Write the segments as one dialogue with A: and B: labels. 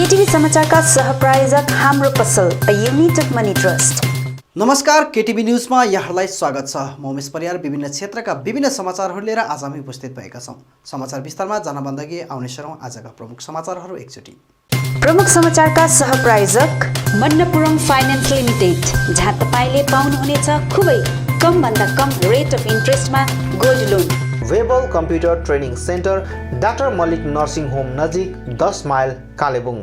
A: केटीभी समाचारका सहप्रायोजक हाम्रो पसल अ युनिटेड मनी ट्रस्ट।
B: नमस्कार, केटीभी न्यूजमा यहाँलाई स्वागत छ। म उमेश परियार विभिन्न क्षेत्रका विभिन्न समाचारहरू लिएर आज हामी उपस्थित भएका छौं। समाचार विस्तारमा जानभन्दा अघि आउने सरौं आजका प्रमुख समाचारहरू एकचोटि।
A: प्रमुख समाचारका सहप्रायोजक मन्नपुरम फाइनान्स लिमिटेड, जहाँ तपाईले पाउनुहुनेछ खुबै कम भन्दा कम रेट अफ इन्ट्रेस्टमा गोल्ड लोन।
C: वेबल computer training centre, doctor Mallick nursing home नजिक 10 माइल कालेबुङ।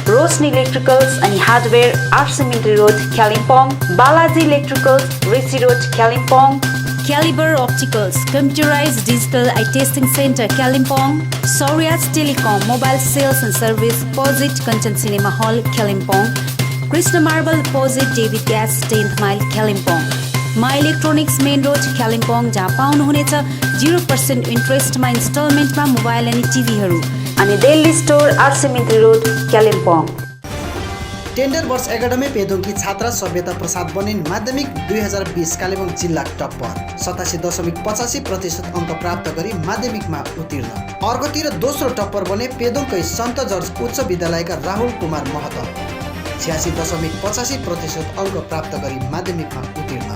A: रोशनी इलेक्ट्रिकल्स अनि hardware आरसिमिन्ट्री road Kalimpong. Balaji electricals Rishi road Kalimpong. Calibre opticals computerised digital I testing centre Kalimpong. सौर्याज telecom mobile sales and service opposite Kanchan cinema hall Kalimpong. Krishna marble opposite David gas 10th mile Kalimpong. My electronics main road Kalimpong, जहाँ पाउनुहुनेछ 0% इन्ट्रेस्टमा इन्स्टलमेन्टमा mobile अनि टिभीहरू। अनि Delhi store आरसिमिन्ट्री road Kalimpong.
B: Tender वर्ष academy पेदोङकी छात्रा सभ्यता प्रसाद बनिन् माध्यमिक 2020 कालेबुङ जिल्ला टप्पर। 87.85% अङ्क प्राप्त गरी माध्यमिकमा उत्तीर्ण। अर्कोतिर दोस्रो टप्पर बने पेदोङकै सन्त जर्ज उच्च विद्यालयका राहुल कुमार महतो। 86.85% अङ्क प्राप्त गरी माध्यमिकमा उत्तीर्ण।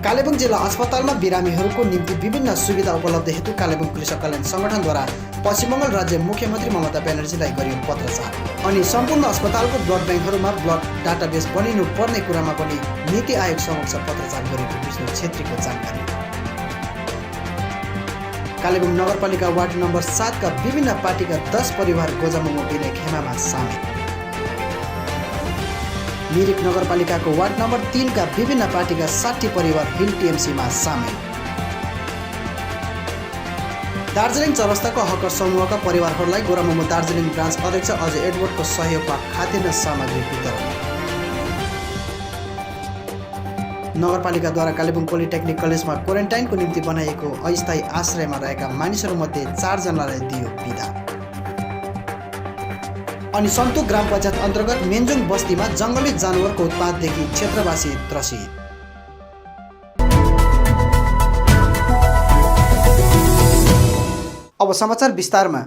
B: कालेबुङ जिल्ला अस्पतालमा बिरामीहरूको निम्ति विभिन्न सुविधा उपलब्ध हेतु कालेबुङ कृषक कल्याण सङ्गठनद्वारा पश्चिम बङ्गाल राज्य मुख्यमन्त्री ममता ब्यानर्जीलाई गरियो पत्रचार। अनि सम्पूर्ण अस्पतालको ब्लड ब्याङ्कहरूमा ब्लड डाटाबेस बनिनु पर्ने कुरामा पनि नीति आयोग समक्ष पत्रचार गरेको विष्णु छेत्रीको जानकारी। कालेबुङ नगरपालिका वार्ड नम्बर 7 का विभिन्न पार्टीका 10 परिवार गोजामोमो विनय खेमामा सामेल। मिरिक नगरपालिकाको वार्ड नम्बर 3 का विभिन्न पार्टीका 60 परिवार हिल टिएमसीमा सामेल। दार्जिलिङ चौरस्ताको हकर समूहका परिवारहरूलाई गोरामोमो दार्जिलिङ ब्रान्च अध्यक्ष अजय एडवर्डको सहयोगमा खाद्यान्न सामग्री वितरण। नगरपालिकाद्वारा कालेबुङ पोलिटेक्निक कलेजमा क्वारेन्टाइनको निम्ति बनाइएको अस्थायी आश्रयमा रहेका मानिसहरूमध्ये 4 जनालाई दियो बिदा। अनि सन्तोक ग्राम पञ्चायत अन्तर्गत मेन्जुङ बस्तीमा जङ्गली जानवरको उत्पातदेखि क्षेत्रवासी त्रसित। अब समाचार विस्तारमा।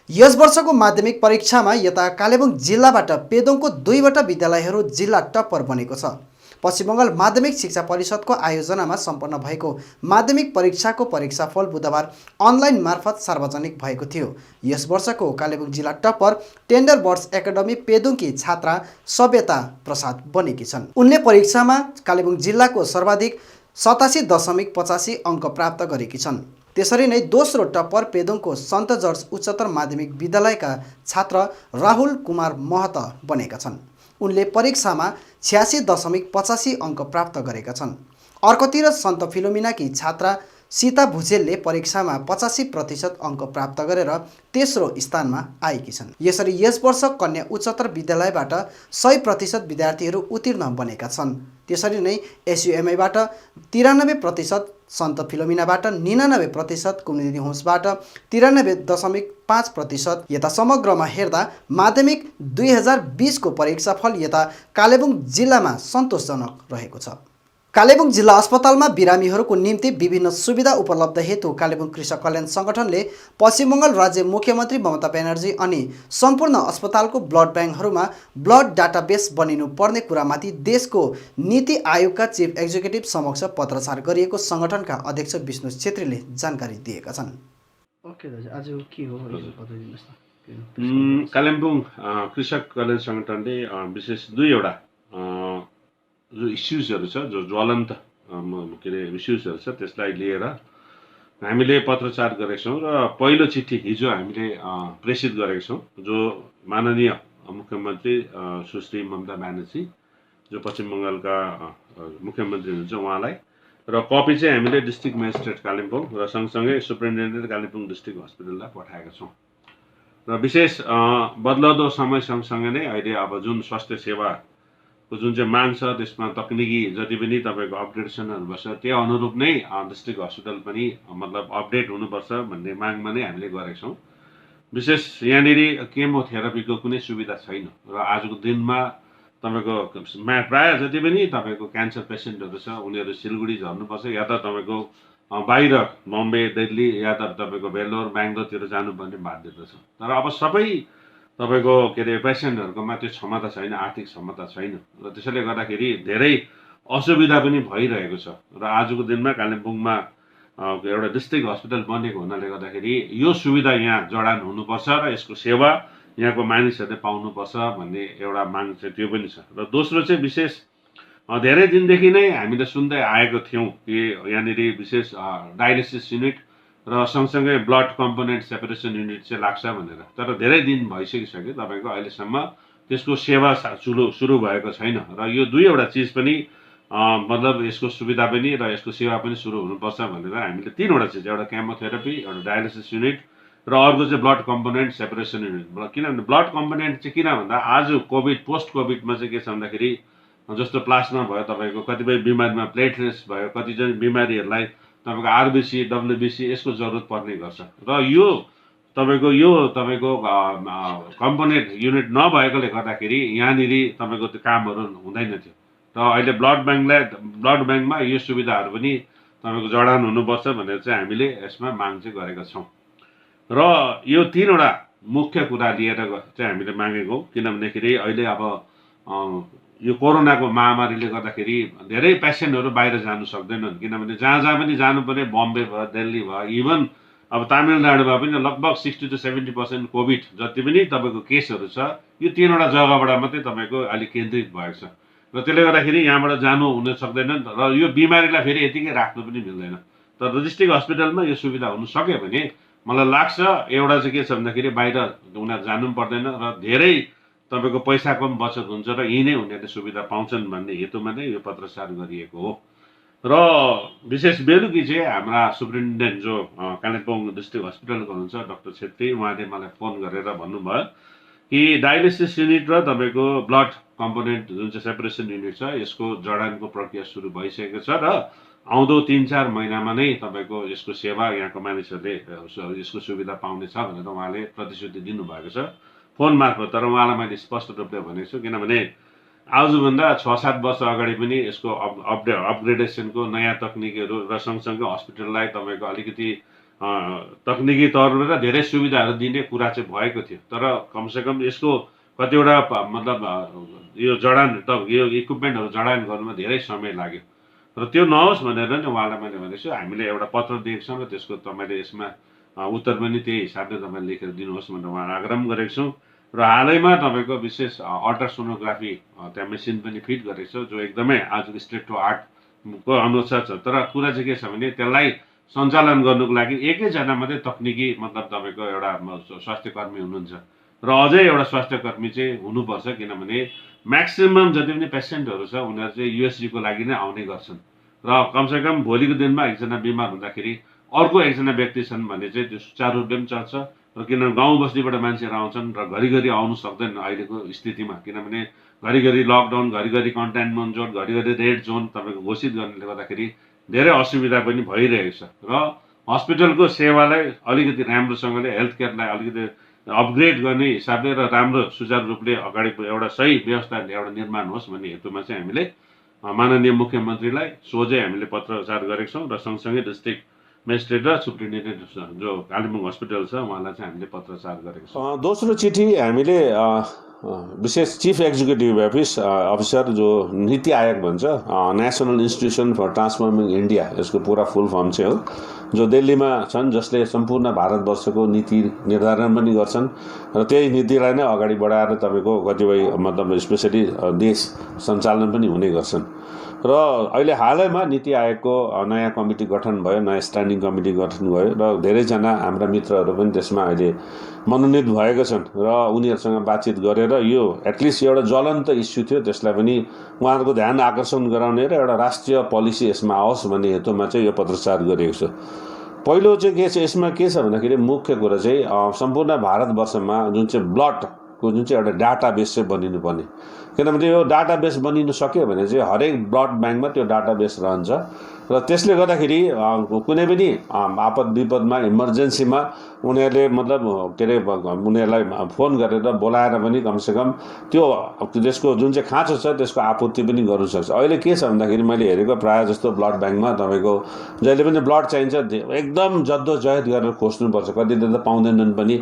B: यस वर्षको माध्यमिक परीक्षामा यता कालेबुङ जिल्लाबाट पेदोङको 2वटा विद्यालयहरू जिल्ला टप्पर बनेको छ। पश्चिम बङ्गाल माध्यमिक शिक्षा परिषदको आयोजनामा सम्पन्न भएको माध्यमिक परीक्षाको परीक्षाफल बुधबार अनलाइन मार्फत सार्वजनिक भएको थियो। यस वर्षको कालेबुङ जिल्ला टप्पर टेन्डर वर्ष एकाडेमी पेदोङकी छात्रा सभ्यता प्रसाद बनेकी छन्। उनले परीक्षामा कालेबुङ जिल्लाको सर्वाधिक 87.85 अङ्क प्राप्त गरेकी छन्। त्यसरी नै दोस्रो टप्पर पेदोङको सन्त जर्ज उच्चतर माध्यमिक विद्यालयका छात्र राहुल कुमार महतो बनेका छन्। उनले परीक्षामा 86.85 अङ्क प्राप्त गरेका छन्। अर्कोतिर सन्त फिलोमिनाकी छात्रा सीता भुजेलले परीक्षामा 85% अङ्क प्राप्त गरेर तेस्रो स्थानमा आएकी छन्। यसरी यस वर्ष कन्या उच्चतर विद्यालयबाट 100% विद्यार्थीहरू उत्तीर्ण बनेका छन्। त्यसरी नै एसयुएमआईबाट 93%, सन्त फिलोमिनाबाट 99%, कम्युनिटी होम्सबाट 93.5%। यता समग्रमा हेर्दा माध्यमिक 2020 को परीक्षाफल यता कालेबुङ जिल्लामा सन्तोषजनक रहेको छ। कालेबुङ जिल्ला अस्पतालमा बिरामीहरूको निम्ति विभिन्न सुविधा उपलब्ध हेतु कालेबुङ कृषक कल्याण सङ्गठनले पश्चिम बङ्गाल राज्य मुख्यमन्त्री ममता ब्यानर्जी अनि सम्पूर्ण अस्पतालको ब्लड ब्याङ्कहरूमा ब्लड डाटाबेस बनिनु पर्ने कुरामाथि देशको नीति आयोगका चिफ एक्जिक्युटिभ समक्ष पत्रचार गरिएको सङ्गठनका अध्यक्ष विष्णु छेत्रीले जानकारी दिएका छन्। आज के हो
D: कालिम्पोङ कृषक कल्याण सङ्गठनले विशेष 2वटा जो इस्युजहरू छ, जो ज्वलन्त के अरे इस्युजहरू छ, त्यसलाई लिएर हामीले पत्रचार गरेका छौँ र पहिलो चिठी हिजो हामीले प्रेषित गरेका छौँ, जो माननीय मुख्यमन्त्री सुश्री ममता ब्यानर्जी, जो पश्चिम बङ्गालका मुख्यमन्त्री हुनुहुन्छ, उहाँलाई। र कपी चाहिँ हामीले डिस्ट्रिक्ट मेजिस्ट्रेट कालिम्पोङ र सँगसँगै सुप्रिन्टेन्डेन्ट कालिम्पोङ डिस्ट्रिक्ट हस्पिटललाई पठाएका छौँ। र विशेष बदलदो समय सँगसँगै नै अहिले अब जुन स्वास्थ्य सेवाको जुन चाहिँ माग छ, त्यसमा तकनिकी जति पनि तपाईँको अपडेसनहरू भएछ, त्यो अनुरूप नै डिस्ट्रिक्ट हस्पिटल पनि मतलब अपडेट हुनुपर्छ भन्ने मागमा नै हामीले गरेका छौँ। विशेष यहाँनिर केमोथेरापीको कुनै सुविधा छैन र आजको दिनमा तपाईँको प्रायः जति पनि तपाईँको क्यान्सर पेसेन्टहरू छ, उनीहरू सिलगढी झर्नुपर्छ या त तपाईँको बाहिर बम्बे दिल्ली या त तपाईँको बेलोर बेङ्गलोरतिर जानुपर्ने बाध्यता छ। तर अब सबै तपाईँको के अरे पेसेन्टहरूकोमा त्यो क्षमता छैन, आर्थिक क्षमता छैन र त्यसैले गर्दाखेरि धेरै असुविधा पनि भइरहेको छ। र आजको दिनमा कालिम्पोङमा एउटा डिस्ट्रिक्ट हस्पिटल बनेको हुनाले गर्दाखेरि यो सुविधा यहाँ जडान हुनुपर्छ र यसको सेवा यहाँको मानिसहरूले पाउनुपर्छ भन्ने एउटा माग चाहिँ त्यो पनि छ। र दोस्रो चाहिँ विशेष धेरै दिनदेखि नै हामीले सुन्दै आएको थियौँ कि यहाँनिर विशेष डायलिसिस युनिट र सँगसँगै ब्लड कम्पोनेन्ट सेपरेसन युनिट चाहिँ लाग्छ भनेर। तर धेरै दिन भइसकिसक्यो, तपाईँको अहिलेसम्म त्यसको सेवा सुरु भएको छैन। र यो दुईवटा चिज पनि मतलब यसको सुविधा पनि र यसको सेवा पनि सुरु हुनुपर्छ भनेर हामीले तीनवटा चिज, एउटा केमोथेरापी, एउटा डायलिसिस युनिट र अर्को चाहिँ ब्लड कम्पोनेन्ट सेपरेसन युनिट। किनभने ब्लड कम्पोनेन्ट चाहिँ किन भन्दा आज कोभिड पोस्ट कोभिडमा चाहिँ के छ भन्दाखेरि जस्तो प्लाज्मा भयो, तपाईँको कतिपय बिमारीमा प्लेटलेट्स भयो, कतिजना बिमारीहरूलाई तपाईँको आरबिसी डब्लुबिसी यसको जरुरत पर्ने गर्छ। र यो तपाईँको कम्पोनेन्ट युनिट नभएकोले गर्दाखेरि यहाँनिर तपाईँको त्यो कामहरू हुँदैन थियो। र अहिले ब्लड ब्याङ्कमा यो सुविधाहरू पनि तपाईँको जडान हुनुपर्छ भनेर चाहिँ हामीले यसमा माग चाहिँ गरेका छौँ। र यो तीनवटा मुख्य कुरा लिएर चाहिँ हामीले मागेको हौँ। किनभनेखेरि अहिले अब यो कोरोनाको महामारीले गर्दाखेरि धेरै पेसेन्टहरू बाहिर जानु सक्दैनन्। किनभने जहाँ पनि जानु पर्ने, बम्बे भयो, दिल्ली भयो, इभन अब तमिलनाडुमा पनि लगभग 60 to 70% कोभिड जति पनि तपाईँको केसहरू छ यो तीनवटा जग्गाबाट मात्रै तपाईँको अलिक केन्द्रित भएको छ। र त्यसले गर्दाखेरि यहाँबाट जानु हुन सक्दैन र यो बिमारीलाई फेरि यतिकै राख्नु पनि मिल्दैन। तर डिस्ट्रिक्ट हस्पिटलमा यो सुविधा हुन सक्यो भने मलाई लाग्छ एउटा चाहिँ के छ भन्दाखेरि बाहिर उनीहरू जानु पनि पर्दैन र धेरै तपाईँको पैसाको पनि बचत हुन्छ र यहीँ नै उनीहरूले सुविधा पाउँछन् भन्ने हेतुमा नै यो पत्रचार गरिएको हो। र विशेष बेलुकी चाहिँ हाम्रा सुप्रिन्टेन्डेन्ट जो कालिम्पोङ डिस्ट्रिक्ट हस्पिटलको हुनुहुन्छ डाक्टर छेत्री, उहाँले मलाई फोन गरेर भन्नुभयो कि डायलिसिस युनिट र तपाईँको ब्लड कम्पोनेन्ट जुन चाहिँ सेपरेसन युनिट छ यसको जडानको प्रक्रिया सुरु भइसकेको छ र आउँदो 3-4 महिनामा नै तपाईँको यसको सेवा यहाँको मानिसहरूले यसको सुविधा पाउनेछ भनेर उहाँले प्रतिश्रुति दिनुभएको छ फोन मार्फत। तर उहाँलाई मैले स्पष्ट रूपले भनेको छु, किनभने आजभन्दा 6-7 वर्ष अगाडि पनि यसको अपग्रेडेसनको नयाँ तकनिकीहरू र सँगसँगै हस्पिटललाई तपाईँको अलिकति तकनिकी तौरमा र धेरै सुविधाहरू दिने कुरा चाहिँ भएको थियो। तर कमसेकम यसको कतिवटा मतलब यो जडान यो इक्विपमेन्टहरू जडान गर्नुमा धेरै समय लाग्यो र त्यो नहोस् भनेर नै उहाँलाई मैले भनेको छु। हामीले एउटा पत्र दिएको छौँ र त्यसको तपाईँले यसमा उत्तर पनि त्यही हिसाबले तपाईँले लेखेर दिनुहोस् भनेर उहाँलाई आग्रह गरेको छौँ। र हालैमा तपाईँको विशेष अल्ट्रासोनोग्राफी त्यहाँ मेसिन पनि फिट गरेको छ जो एकदमै आजको स्टेट टु आर्टको अनुसार छ। तर कुरा चाहिँ के छ भने त्यसलाई सञ्चालन गर्नुको लागि एकैजना मात्रै तकनिकी मतलब तपाईँको एउटा स्वास्थ्य कर्मी हुनुहुन्छ र अझै एउटा स्वास्थ्य कर्मी चाहिँ हुनुपर्छ। किनभने म्याक्सिमम जति पनि पेसेन्टहरू छ उनीहरू चाहिँ युएसजीको लागि नै आउने गर्छन् र कमसेकम भोलिको दिनमा एकजना बिमार हुँदाखेरि अर्को एकजना व्यक्ति छन् भने चाहिँ त्यो सुचारू रूपले पनि चल्छ। र किनभने गाउँ बस्तीबाट मान्छेहरू आउँछन् र घरिघरि आउनु सक्दैन अहिलेको स्थितिमा, किनभने घरिघरि लकडाउन, घरिघरि कन्टेनमेन्ट जोन, घरिघरि रेड जोन तपाईँको घोषित गर्नेले गर्दाखेरि धेरै असुविधा पनि भइरहेको छ। र हस्पिटलको सेवालाई अलिकति राम्रोसँगले हेल्थ केयरलाई अलिकति अपग्रेड गर्ने हिसाबले र राम्रो सुचारू रूपले अगाडि एउटा सही व्यवस्था एउटा निर्माण होस् भन्ने हेतुमा चाहिँ हामीले माननीय मुख्यमन्त्रीलाई सोझै हामीले पत्रचार गरेको छौँ र सँगसँगै डिस्ट्रिक्ट मेजिस्ट्रेट र सुप्रिन्टेन्डेन्ट जो कालिम्पोङ हस्पिटल छ उहाँलाई चाहिँ हामीले पत्रचार गरेको छौँ।
E: दोस्रो चिठी हामीले विशेष चिफ एक्जिक्युटिभ अफिसर जो नीति आयोग भन्छ, national institution for transforming India यसको पुरा फुल फर्म चाहिँ हो, जो दिल्लीमा छन्, जसले सम्पूर्ण भारतवर्षको नीति निर्धारण पनि गर्छन् र त्यही नीतिलाई नै अगाडि बढाएर तपाईँको कतिपय मतलब स्पेसली देश सञ्चालन पनि हुने गर्छन्। र अहिले हालैमा नीति आयोगको नयाँ कमिटी गठन भयो, नयाँ स्ट्यान्डिङ कमिटी गठन भयो र धेरैजना हाम्रा मित्रहरू पनि त्यसमा अहिले मनोनित भएका छन् र उनीहरूसँग बातचित गरेर यो एटलिस्ट एउटा ज्वलन्त इस्यु थियो त्यसलाई पनि उहाँहरूको ध्यान आकर्षण गराउने र एउटा राष्ट्रिय पोलिसी यसमा आओस् भन्ने हेतुमा चाहिँ यो पत्रचार गरिएको छ। पहिलो चाहिँ के छ यसमा के छ भन्दाखेरि मुख्य कुरा चाहिँ सम्पूर्ण भारतवर्षमा जुन चाहिँ ब्लडको जुन चाहिँ एउटा डाटाबेस चाहिँ बनिनुपर्ने, किनभने यो डाटाबेस बनिनु सक्यो भने चाहिँ हरेक ब्लड ब्याङ्कमा त्यो डाटाबेस रहन्छ र त्यसले गर्दाखेरि कुनै पनि आपद विपदमा इमर्जेन्सीमा उनीहरूले मतलब के अरे उनीहरूलाई फोन गरेर बोलाएर पनि कमसेकम त्यो त्यसको जुन चाहिँ खाँचो छ त्यसको आपूर्ति पनि गर्नु सक्छ। अहिले के छ भन्दाखेरि मैले हेरेको प्रायः जस्तो ब्लड ब्याङ्कमा तपाईँको जहिले पनि ब्लड चाहिन्छ एकदम जद्दोजहद गरेर खोज्नुपर्छ, कतिले त पाउँदैनन् पनि।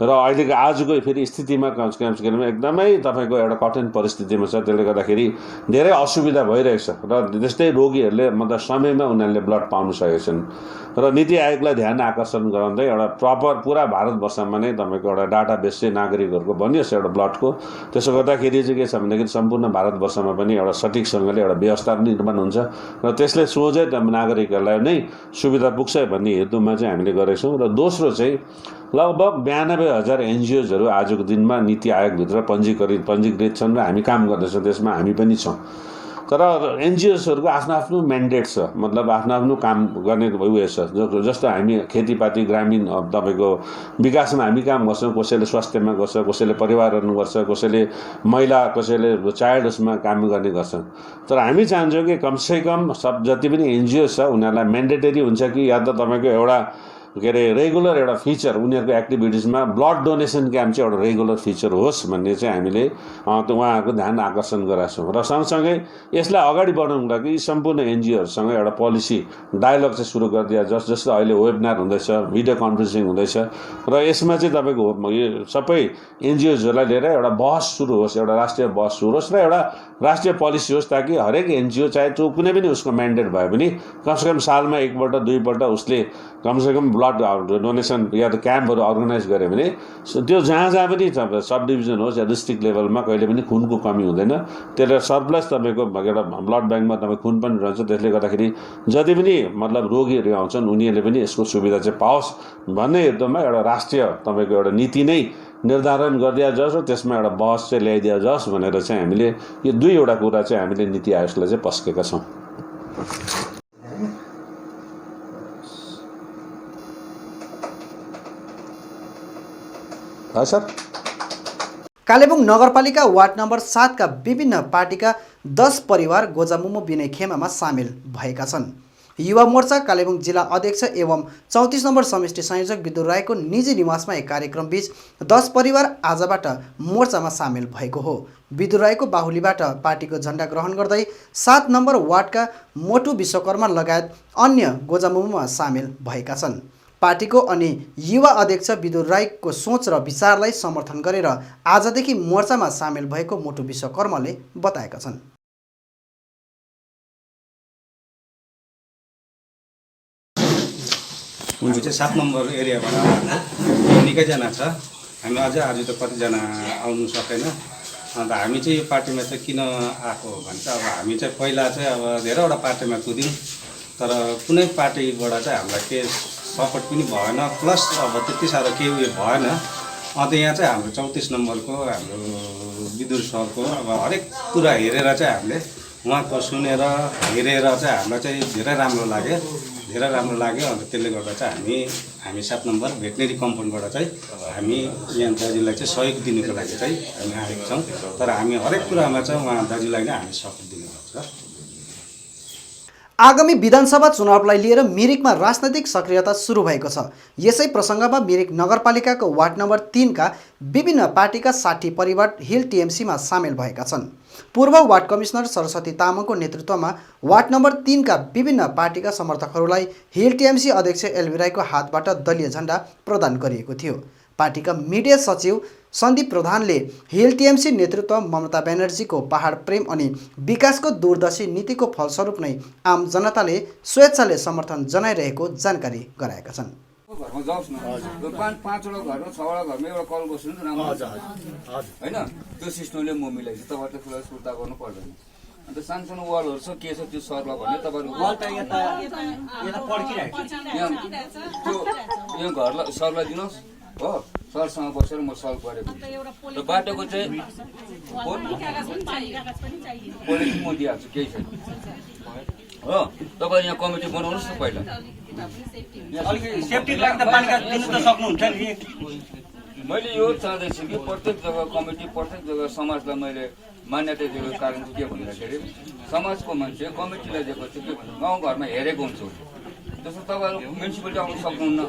E: र अहिलेको आजको फेरि स्थितिमा एकदमै तपाईँको एउटा कठिन परिस्थितिमा छ, त्यसले गर्दाखेरि धेरै असुविधा भइरहेको छ र त्यस्तै रोगीहरूले मतलब समयमा उनीहरूले ब्लड पाउनु सकेका छन्। र नीति आयोगलाई ध्यान आकर्षण गराउँदै एउटा प्रपर पुरा भारतवर्षमा नै तपाईँको एउटा डाटाबेस चाहिँ नागरिकहरूको बनियोस् एउटा ब्लडको। त्यसो गर्दाखेरि चाहिँ के छ भन्दाखेरि सम्पूर्ण भारतवर्षमा पनि एउटा सठिकसँगले एउटा व्यवस्था निर्माण हुन्छ र त्यसले सोझै नागरिकहरूलाई नै सुविधा पुग्छ भन्ने हेतुमा चाहिँ हामीले गरेका छौँ। र दोस्रो चाहिँ लगभग 92,000 एनजिओजहरू आजको दिनमा नीति आयोगभित्र पञ्जीकृत छन् र हामी काम गर्दैछौँ, त्यसमा हामी पनि छौँ। तर एनजिओजहरूको आफ्नो आफ्नो म्यान्डेट छ, मतलब आफ्नो आफ्नो काम गर्ने उयो छ। जस्तो हामी खेतीपाती ग्रामीण तपाईँको विकासमा हामी काम गर्छौँ, कसैले स्वास्थ्यमा गर्छ, कसैले परिवारहरू गर्छ, कसैले महिला, कसैले चाइल्ड उसमा काम गर्ने गर्छन्। तर हामी चाहन्छौँ कि कमसेकम जति पनि एनजिओ छ उनीहरूलाई म्यान्डेटरी हुन्छ कि या त तपाईँको एउटा के अरे रेगुलर एउटा फिचर उनीहरूको एक्टिभिटिजमा ब्लड डोनेसन क्याम्प चाहिँ एउटा रेगुलर फिचर होस् भन्ने चाहिँ हामीले उहाँहरूको ध्यान आकर्षण गराएको छौँ। र सँगसँगै यसलाई अगाडि बढाउनुको लागि सम्पूर्ण एनजिओहरूसँग एउटा पोलिसी डायलग चाहिँ सुरु गरिदिया। जस्तो अहिले वेबिनार हुँदैछ, भिडियो कन्फरेन्सिङ हुँदैछ र यसमा चाहिँ तपाईँको यो सबै एनजिओजहरूलाई लिएर एउटा बहस सुरु होस्, एउटा राष्ट्रिय बहस सुरु होस् र एउटा राष्ट्रिय पोलिसी होस्, ताकि हरेक एनजिओ चाहे जो कुनै पनि उसको म्यान्डेट भए पनि कमसेकम सालमा एकपल्ट दुईपल्ट उसले कमसेकम ब्लड डोनेसन या त क्याम्पहरू अर्गनाइज गऱ्यो भने त्यो जहाँ पनि सब डिभिजन होस् या डिस्ट्रिक्ट लेभलमा कहिले पनि खुनको कमी हुँदैन। त्यसले सरप्लस तपाईँको एउटा ब्लड ब्याङ्कमा तपाईँ खुन पनि रहन्छ। त्यसले गर्दाखेरि जति पनि मतलब रोगीहरू आउँछन् उनीहरूले पनि यसको सुविधा चाहिँ पाओस् भन्ने हेतुमा एउटा राष्ट्रिय तपाईँको एउटा नीति नै निर्धारण गरिदिया जाओस् र त्यसमा एउटा बहस चाहिँ ल्याइदिया जाओस् भनेर चाहिँ हामीले यो दुईवटा कुरा चाहिँ हामीले नीति आयोगलाई चाहिँ पस्केका छौँ। सर
B: कालेबुङ नगरपालिका वार्ड नम्बर 7 का विभिन्न पार्टीका 10 परिवार गोजामुमो विनय खेमामा सामेल भएका छन्। युवा मोर्चा कालेबुङ जिल्ला अध्यक्ष एवं 34 नम्बर समष्टि संयोजक विदुर राईको निजी निवासमा एक कार्यक्रम बीच 10 परिवार आजबाट मोर्चामा सामेल भएको हो। विदुर राईको बाहुलीबाट पार्टीको झण्डा ग्रहण गर्दै 7 नम्बर वार्डका मोटु विश्वकर्मा लगायत अन्य गोजामुमोमा सामेल भएका छन्। पार्टीको अनि युवा अध्यक्ष विदुर राईको सोच र विचारलाई समर्थन गरेर आजदेखि मोर्चामा सामेल भएको मोटु विश्वकर्माले बताएका छन्।
F: हामी चाहिँ 7 नम्बर एरियाबाट निकैजना छ। हामी अझै आज त कतिजना आउनु सकेन। अन्त हामी चाहिँ यो पार्टीमा चाहिँ किन आएको भन्छ, अब हामी चाहिँ पहिला चाहिँ अब धेरैवटा पार्टीमा कुद्यौँ, तर कुनै पार्टीबाट चाहिँ हामीलाई के सपोर्ट पनि भएन, प्लस अब त्यति साह्रो केही उयो भएन। अन्त यहाँ चाहिँ हाम्रो 34 नम्बरको हाम्रो विदुर सरको अब हरेक कुरा हेरेर चाहिँ हामीले उहाँको सुनेर हेरेर चाहिँ हामीलाई चाहिँ धेरै राम्रो लाग्यो। अन्त त्यसले गर्दा चाहिँ हामी 7 नम्बर भेटनेरी कम्पाउन्डबाट चाहिँ हामी यहाँ दाजुलाई चाहिँ सहयोग दिनुको लागि चाहिँ हामी आएका छौँ। तर हामी हरेक कुरामा चाहिँ उहाँ दाजुलाई नै हामी सपोर्ट दिनुपर्छ।
B: आगामी विधानसभा चुनावलाई लिएर मिरिकमा राजनैतिक सक्रियता सुरु भएको छ। यसै प्रसङ्गमा मिरिक नगरपालिकाको वार्ड नम्बर 3 का विभिन्न पार्टीका 60 परिवार हिल टिएमसीमा सामेल भएका छन्। पूर्व वार्ड कमिश्नर सरस्वती तामाङको नेतृत्वमा वार्ड नम्बर 3 का विभिन्न पार्टीका समर्थकहरूलाई हिल टिएमसी अध्यक्ष एलबी राईको हातबाट दलीय झण्डा प्रदान गरिएको थियो। पार्टीका मिडिया सचिव सन्दीप प्रधानले हिल टिएमसी नेतृत्व ममता ब्यानर्जीको पहाड प्रेम अनि विकासको दूरदर्शी नीतिको फलस्वरूप नै आम जनताले स्वेच्छाले समर्थन जनाइरहेको जानकारी गराएका छन्।
G: घरमा जाओस् न, 5वटा घरमा 6वटा घरमा एउटा कल बस्नु नि राम्रो हैन। त्यो सिस्टमले म मिलाइछु, तपाईहरुले ठुलो सुर्ता गर्नु पर्दैन। अन्त सानसानो वालहरु छ के छ त्यो सरलाई भने तपाईहरु वाल त यता पड्किरहेको छ, त्यो यो घरलाई सरलाई दिनुस् हो, सरसँग बसेर म सल्भ गरेको र बाटोको चाहिँ पोलिसी म दिइहाल्छु, केही छैन हो। तपाईहरु यहाँ कमिटी बनाउनुस् न पहिला,
H: अलिकति सेफ्टीको लागि त पानी दिनु त सक्नुहुन्छ नि।
G: मैले यो चाहँदैछु कि प्रत्येक जग्गा कमिटी प्रत्येक जग्गा समाजलाई मैले मान्यता दिएको कारण चाहिँ के भन्दाखेरि समाजको मान्छे कमिटीलाई दिएको चाहिँ के भन्छ गाउँघरमा हेरेको हुन्छ जस्तो तपाईँहरू म्युनिसिपालिटी आउनु सक्नुहुन्न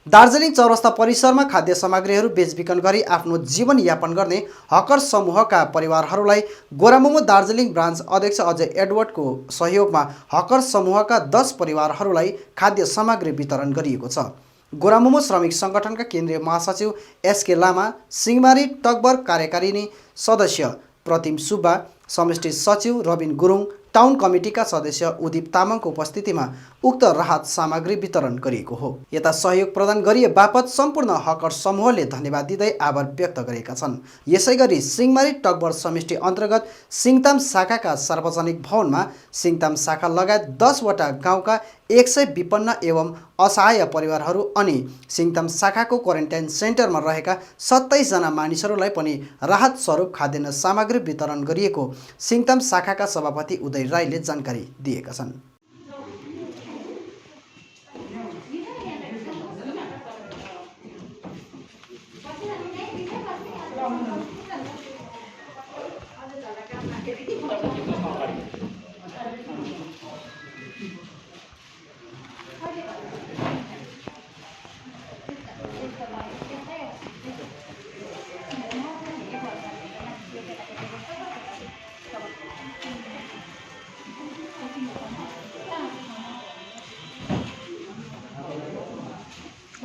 B: दार्जिलिङ चौरस्ता परिसरमा खाद्य सामग्रीहरू बेचबिखन गरी आफ्नो जीवनयापन गर्ने हकर समूहका परिवारहरूलाई गोरामोमो दार्जिलिङ ब्रान्च अध्यक्ष अजय एडवर्डको सहयोगमा हकर समूहका 10 परिवारहरूलाई खाद्य सामग्री वितरण गरिएको छ। गोरामोमो श्रमिक सङ्गठनका केन्द्रीय महासचिव एसके लामा, सिंहमारी टकबर कार्यकारिणी सदस्य प्रतिम सुब्बा, समष्टि सचिव रबिन गुरुङ, टाउन कमिटीका सदस्य उदीप तामाङको उपस्थितिमा उक्त राहत सामग्री वितरण गरिएको हो। यता सहयोग प्रदान गरिए बापत सम्पूर्ण हकर समूहले धन्यवाद दिँदै आभार व्यक्त गरेका छन्। यसैगरी सिंहमारी टकबर समष्टि अन्तर्गत सिङताम शाखाका सार्वजनिक भवनमा सिङताम शाखा लगायत 10 वटा गाउँका 100 विपन्न एवं असहाय परिवारहरू अनि सिङताम शाखाको क्वारेन्टाइन सेन्टरमा रहेका 27 जना मानिसहरूलाई पनि राहत स्वरूप खाद्यान्न सामग्री वितरण गरिएको सिङताम शाखाका सभापति उदय राईले जानकारी दिएका छन्।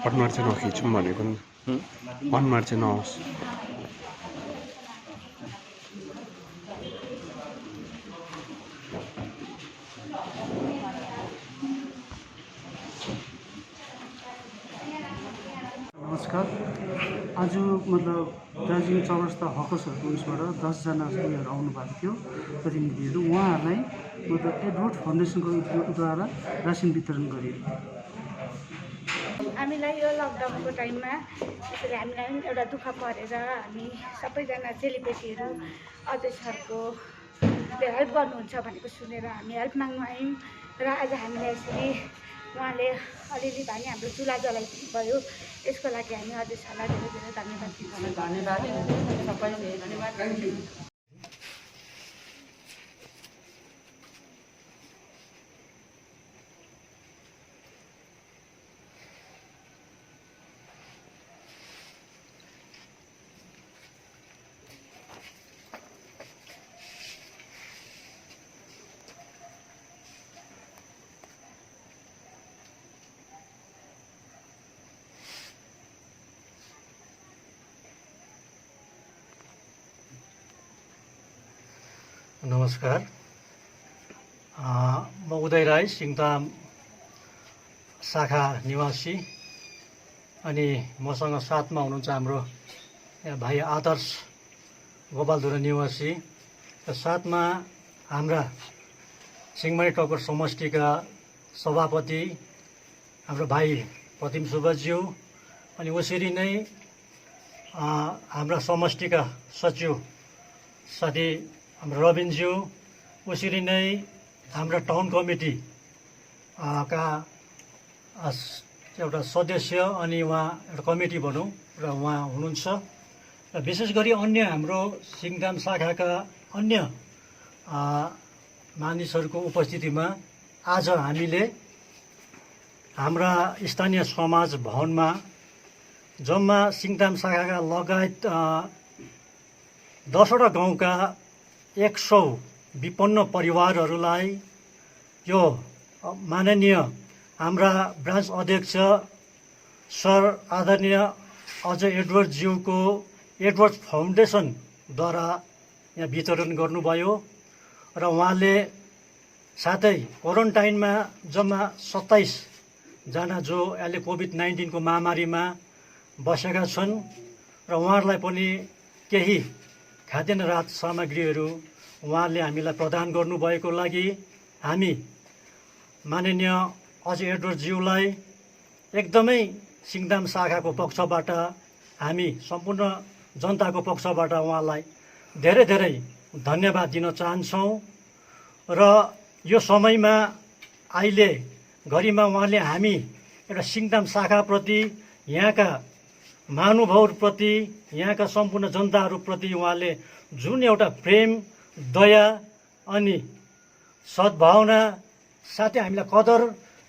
H: अनुहार चाहिँ नखिचौँ भनेको नि, अनुहार चाहिँ नहोस्।
I: नमस्कार। आज मतलब दार्जिलिङ चौरस्ता हकर्सहरूको उसबाट 10 जना उनीहरू आउनु भएको थियो प्रतिनिधिहरू, उहाँहरूलाई मतलब एडवर्ड फाउन्डेसनको द्वारा रासन वितरण गरियो।
J: हामीलाई यो लकडाउनको टाइममा त्यसरी हामीलाई पनि एउटा दुःख परेर हामी सबैजना चेलीबेटीहरू अजय सरको हेल्प गर्नुहुन्छ भनेको सुनेर हामी हेल्प माग्नु आयौँ र आज हामीलाई यसरी उहाँले अलिअलि भए पनि हाम्रो चुला जलाइदिनु भयो। यसको लागि हामी अजय सरलाई धेरै धेरै धन्यवाद दिन्छौँ। धन्यवाद सबैले धन्यवाद।
K: नमस्कार, म उदय राई, सिङताम शाखा निवासी अनि मसँग साथमा हुनुहुन्छ हाम्रो भाइ आदर्श गोपालधुरा निवासी र साथमा हाम्रा सिंहमारी टकबर समष्टिका सभापति हाम्रो भाइ प्रतिम सुब्बाज्यू अनि उसरी नै हाम्रा समष्टिका सचिव साथी हाम्रो रबिनज्यू, उसरी नै हाम्रो टाउन कमिटी का एउटा सदस्य अनि उहाँ एउटा कमिटी भनौँ र उहाँ हुनुहुन्छ र विशेष गरी अन्य हाम्रो सिङताम शाखाका अन्य मानिसहरूको उपस्थितिमा आज हामीले हाम्रा स्थानीय समाज भवनमा जम्मा सिङताम शाखाका लगायत 10वटा गाउँका 100 विपन्न परिवारहरूलाई यो माननीय हाम्रा ब्रान्च अध्यक्ष सर आदरणीय अजय एडवर्डज्यूको एडवर्ड फाउन्डेसनद्वारा यहाँ वितरण गर्नुभयो र उहाँले साथै क्वारेन्टाइनमा जम्मा 27 जना जो अहिले कोभिड-19 को महामारीमा बसेका छन् र उहाँहरूलाई पनि केही खाद्यान्न राहत सामग्रीहरू उहाँले हामीलाई प्रदान गर्नुभएको लागि हामी माननीय अजय एडवर्डज्यूलाई एकदमै सिङताम शाखाको पक्षबाट हामी सम्पूर्ण जनताको पक्षबाट उहाँलाई धेरै धेरै धन्यवाद दिन चाहन्छौँ र यो समयमा अहिले घरिमा उहाँले हामी एउटा सिङताम शाखाप्रति यहाँका महानुभावहरूप्रति यहाँका सम्पूर्ण जनताहरूप्रति उहाँले जुन एउटा प्रेम दया अनि सद्भावना साथै हामीलाई कदर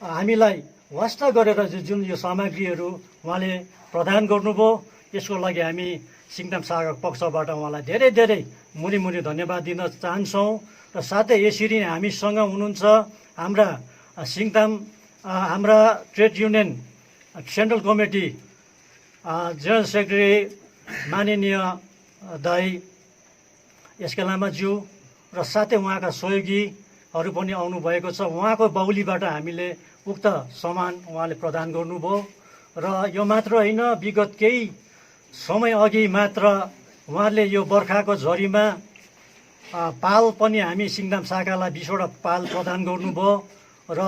K: हामीलाई वास्ता गरेर जुन यो सामग्रीहरू उहाँले प्रदान गर्नुभयो यसको लागि हामी सिङताम शाखाको पक्षबाट उहाँलाई धेरै धेरै मुनि मुनि धन्यवाद दिन चाहन्छौँ र साथै यसरी नै हामीसँग हुनुहुन्छ हाम्रा सिङताम हाम्रा trade union central committee general secretary माननीय दाई एसके लामाज्यू र साथै उहाँका सहयोगीहरू पनि आउनुभएको छ। उहाँको बाहुलीबाट हामीले उक्त सामान उहाँले प्रदान गर्नुभयो र यो मात्र होइन, विगत केही समय अघि मात्र उहाँले यो बर्खाको झरीमा पाल पनि हामी सिङताम शाखालाई 20वटा पाल प्रदान गर्नुभयो र